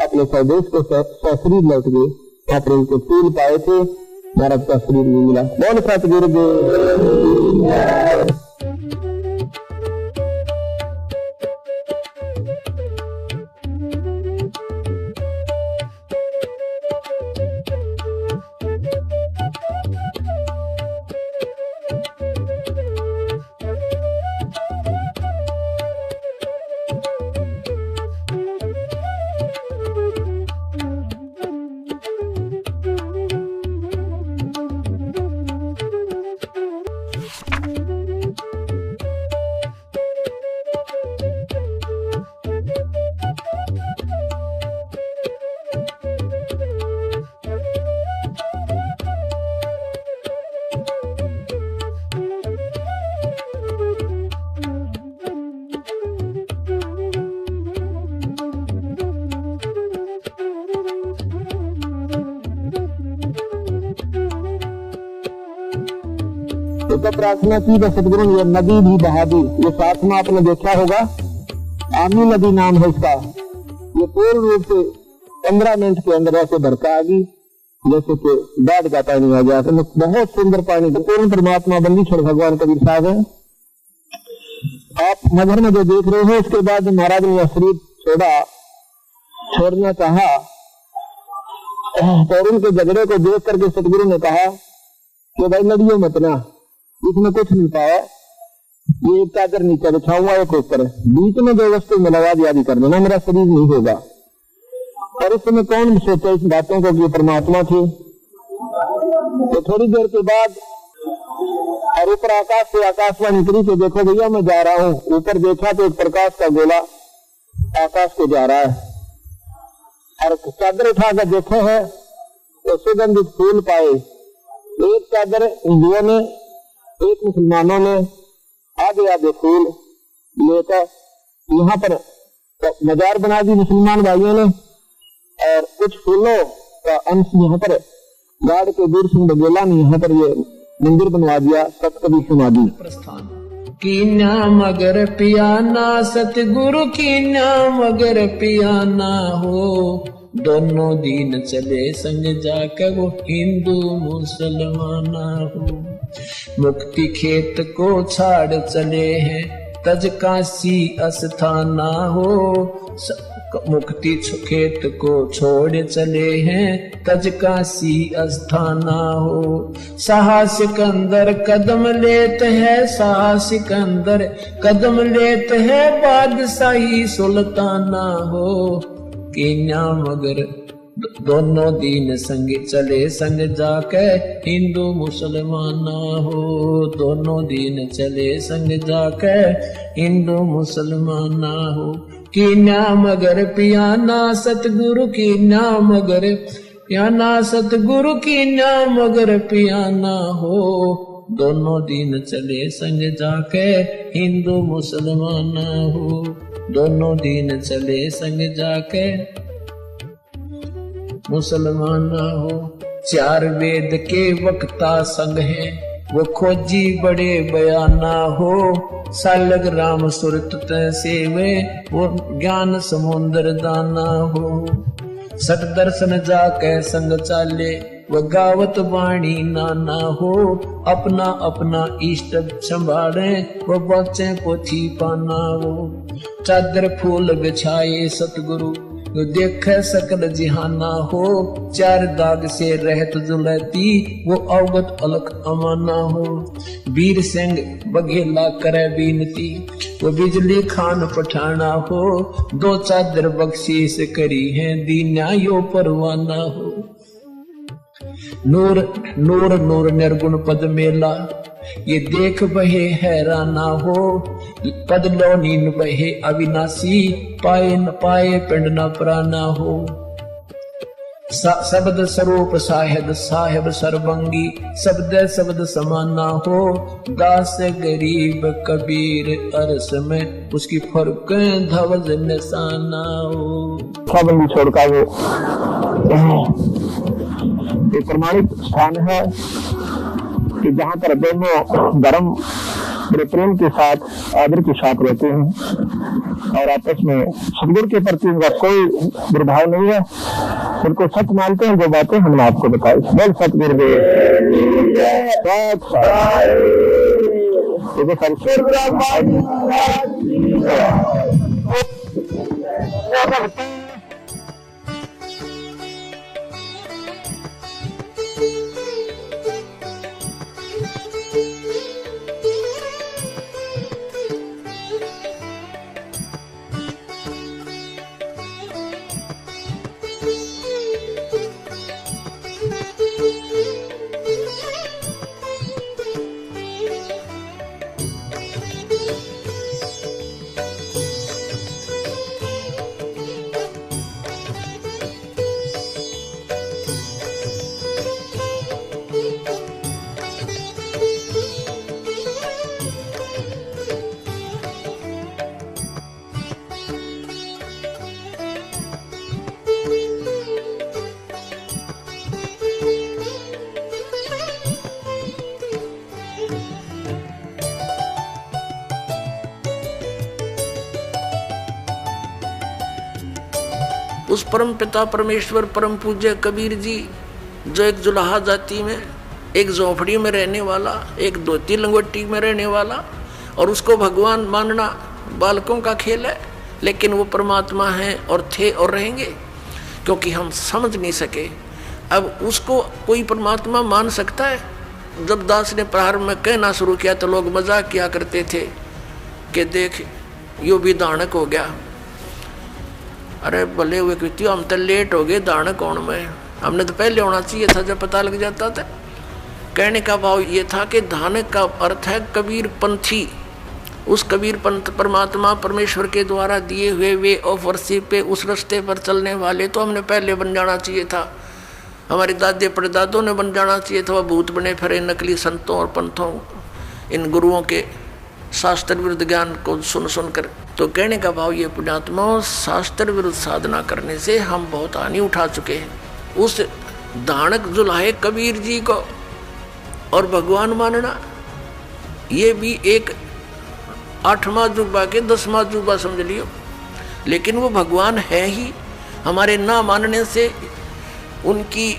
अपने स्वदेश को सशरीर लौट गए। वहाँ पर उनके फूल पाए थे, भारत का शरीर भी मिला। बोल सतगुरु देव। तो प्रार्थना की तो सदगुरु ने नदी भी बहा दी। ये साथ में आपने देखा होगा, आमी नदी नाम है इसका। ये पूर्ण रूप से 15 मिनट के अंदर ऐसे बरका आ गई जैसे कि बाढ़ का पानी आ गया। तो बहुत सुंदर पानी, पूर्ण परमात्मा बंदीश्वर भगवान कबीर साहब है। आप मजहर में जो देख रहे हो, उसके बाद महाराज ने शरीर छोड़ना चाहा और उनके झगड़े को देख करके सतगुरु ने कहा कि भाई लड़ियो मत ना, इसमें कुछ नहीं पाया, ये एक चादर नीचे बिछाऊंगा एक ऊपर, बीच में जो वस्तु में लगा दिया कर देना, मेरा शरीर नहीं होगा। और इस समय कौन सोचा इस बातों को कि परमात्मा थी। तो थोड़ी देर के बाद और ऊपर आकाश से आकाशवाणी करी कि देखो भैया मैं जा रहा हूँ। ऊपर देखा तो एक प्रकाश का गोला आकाश को जा रहा है और चादर उठाकर देखो है तो सुगंधित फूल पाए। एक चादर हिंदुओं ने, एक मुसलमानों ने आगे आगे फूल लेकर यहाँ पर मजार बना दी मुसलमान भाइयों ने, और कुछ फूलों का अंश यहाँ पर गाड़ के दूर सिंह बघेला ने यहाँ पर ये मंदिर बनवा दिया, सतकबीर समाधि। की नाम अगर पियाना सतगुरु की नाम अगर पियाना हो, दोनों दीन चले संग जाकर वो हिंदू मुसलमाना हो। मुक्ति खेत को छाड़ चले हैं तज काशी अस्थाना हो, मुक्ति खेत को छोड़ चले हैं तज काशी अस्थाना हो। साहसिक अंदर कदम लेते हैं, साहसिक अंदर कदम लेते हैं बादशाही सुल्ताना हो। कि नाम अगर दोनों दीन संग चले संग जाके हिंदू मुसलमाना हो, दोनों दीन चले संग जाके हिंदू मुसलमाना हो। की नाम अगर पियाना सतगुरु की नाम अगर पियाना सतगुरु की नाम अगर पियाना हो, दोनों दीन चले संग जाके हिंदू मुसलमाना हो, दोनों दीन चले संग जाके मुसलमाना हो। चार वेद के वक्ता संग हैं वो खोजी बड़े बयाना हो, सालग राम सुरत सेवे वो ज्ञान समुद्र दाना हो। सट दर्शन जाके संग चाले वो गावत वाणी नाना हो, अपना अपना इष्ट संभाले वो बचे पोथी पाना हो। चादर फूल बिछाए सतगुरु जो देख सकल जिहाना हो, चार दाग से रहत जुलती वो अवगत अलख अमाना हो। वीर सिंह बघेला करे बीनती वो बिजली खान पठाना हो, दो चादर बख्शीश करी है दीना यो परवाना हो। नूर नूर नूर निर्गुण पद मेला ये देख बहे हैराना हो, पद लो नीन बहे अविनाशी पाए न पाए पिंड न प्राना हो। शब्द स्वरूप साहेब साहेब सर्वंगी शब्द शब्द समाना हो, दास गरीब कबीर अरस में उसकी फर्क धवज निशाना हो। बंदी छोड़का वो एक प्रमाणिक स्थान है कि जहाँ पर दोनों धर्म बड़े प्रेम के साथ आदर के साथ रहते हैं और आपस में सदगुरु के प्रति उनका कोई दुर्भाव नहीं है, उनको सच मानते हैं। जो बातें हमने आपको बताई बोल सतगुरुदेव उस परम पिता परमेश्वर परम पूज्य कबीर जी, जो एक जुलाहा जाति में, एक झोंपड़ी में रहने वाला, एक धोती लंगोटी में रहने वाला, और उसको भगवान मानना बालकों का खेल है, लेकिन वो परमात्मा हैं और थे और रहेंगे, क्योंकि हम समझ नहीं सके। अब उसको कोई परमात्मा मान सकता है? जब दास ने प्रारंभ में कहना शुरू किया तो लोग मजाक किया करते थे कि देख यो भी दानक हो गया। अरे भले हुए कृति, हम तो लेट हो गए दानक होने में, हमने तो पहले होना चाहिए था जब पता लग जाता था। कहने का भाव ये था कि दानक का अर्थ है कबीर पंथी। उस कबीर पंथ परमात्मा परमेश्वर के द्वारा दिए हुए वे ऑफ वर्शिप पे, उस रास्ते पर चलने वाले तो हमने पहले बन जाना चाहिए था। हमारे दादे परदादों ने बन जाना चाहिए था। वह भूत बने फिरे नकली संतों और पंथों, इन गुरुओं के शास्त्र विरुद्ध ज्ञान को सुन सुनकर। तो कहने का भाव ये पुण्यात्मा, शास्त्र विरुद्ध साधना करने से हम बहुत हानि उठा चुके हैं। उस दानक जुलाहे कबीर जी को और भगवान मानना, ये भी एक 8वां जुबा के 10वां जुबा समझ लियो, लेकिन वो भगवान है ही। हमारे ना मानने से उनकी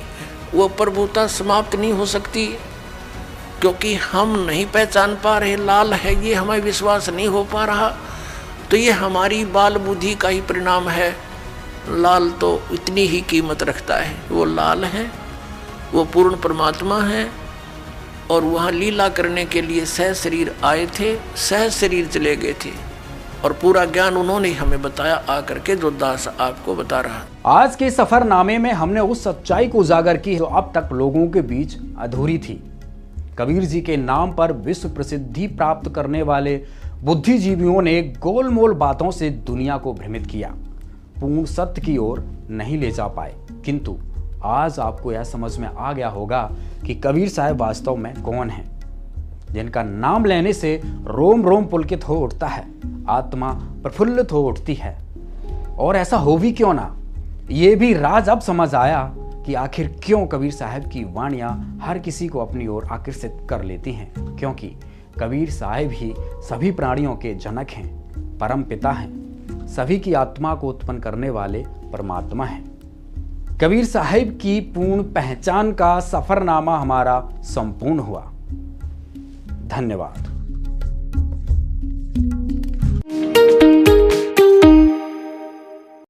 वो प्रभुता समाप्त नहीं हो सकती, क्योंकि हम नहीं पहचान पा रहे लाल है, ये हमें विश्वास नहीं हो पा रहा। तो ये हमारी बाल बुद्धि का ही परिणाम है। लाल तो इतनी ही कीमत रखता है, वो लाल है, वो पूर्ण परमात्मा है, और वहाँ लीला करने के लिए सह शरीर आए थे, सह शरीर चले गए थे, और पूरा ज्ञान उन्होंने हमें बताया आकर के, जो दास आपको बता रहा। आज के सफरनामे में हमने उस सच्चाई को उजागर की जो अब तक लोगों के बीच अधूरी थी। कबीर जी के नाम पर विश्व प्रसिद्धि प्राप्त करने वाले बुद्धिजीवियों ने गोलमोल बातों से दुनिया को भ्रमित किया, पूर्ण सत्य की ओर नहीं ले जा पाए। किंतु आज आपको यह समझ में आ गया होगा कि कबीर साहब वास्तव में कौन हैं, जिनका नाम लेने से रोम रोम पुलकित हो उठता है, आत्मा प्रफुल्लित हो उठती है। और ऐसा हो भी क्यों ना, ये भी राज अब समझ आया कि आखिर क्यों कबीर साहब की वाणियां हर किसी को अपनी ओर आकर्षित कर लेती हैं। क्योंकि कबीर साहब ही सभी प्राणियों के जनक हैं, परम पिता हैं, सभी की आत्मा को उत्पन्न करने वाले परमात्मा हैं। कबीर साहब की पूर्ण पहचान का सफरनामा हमारा संपूर्ण हुआ। धन्यवाद।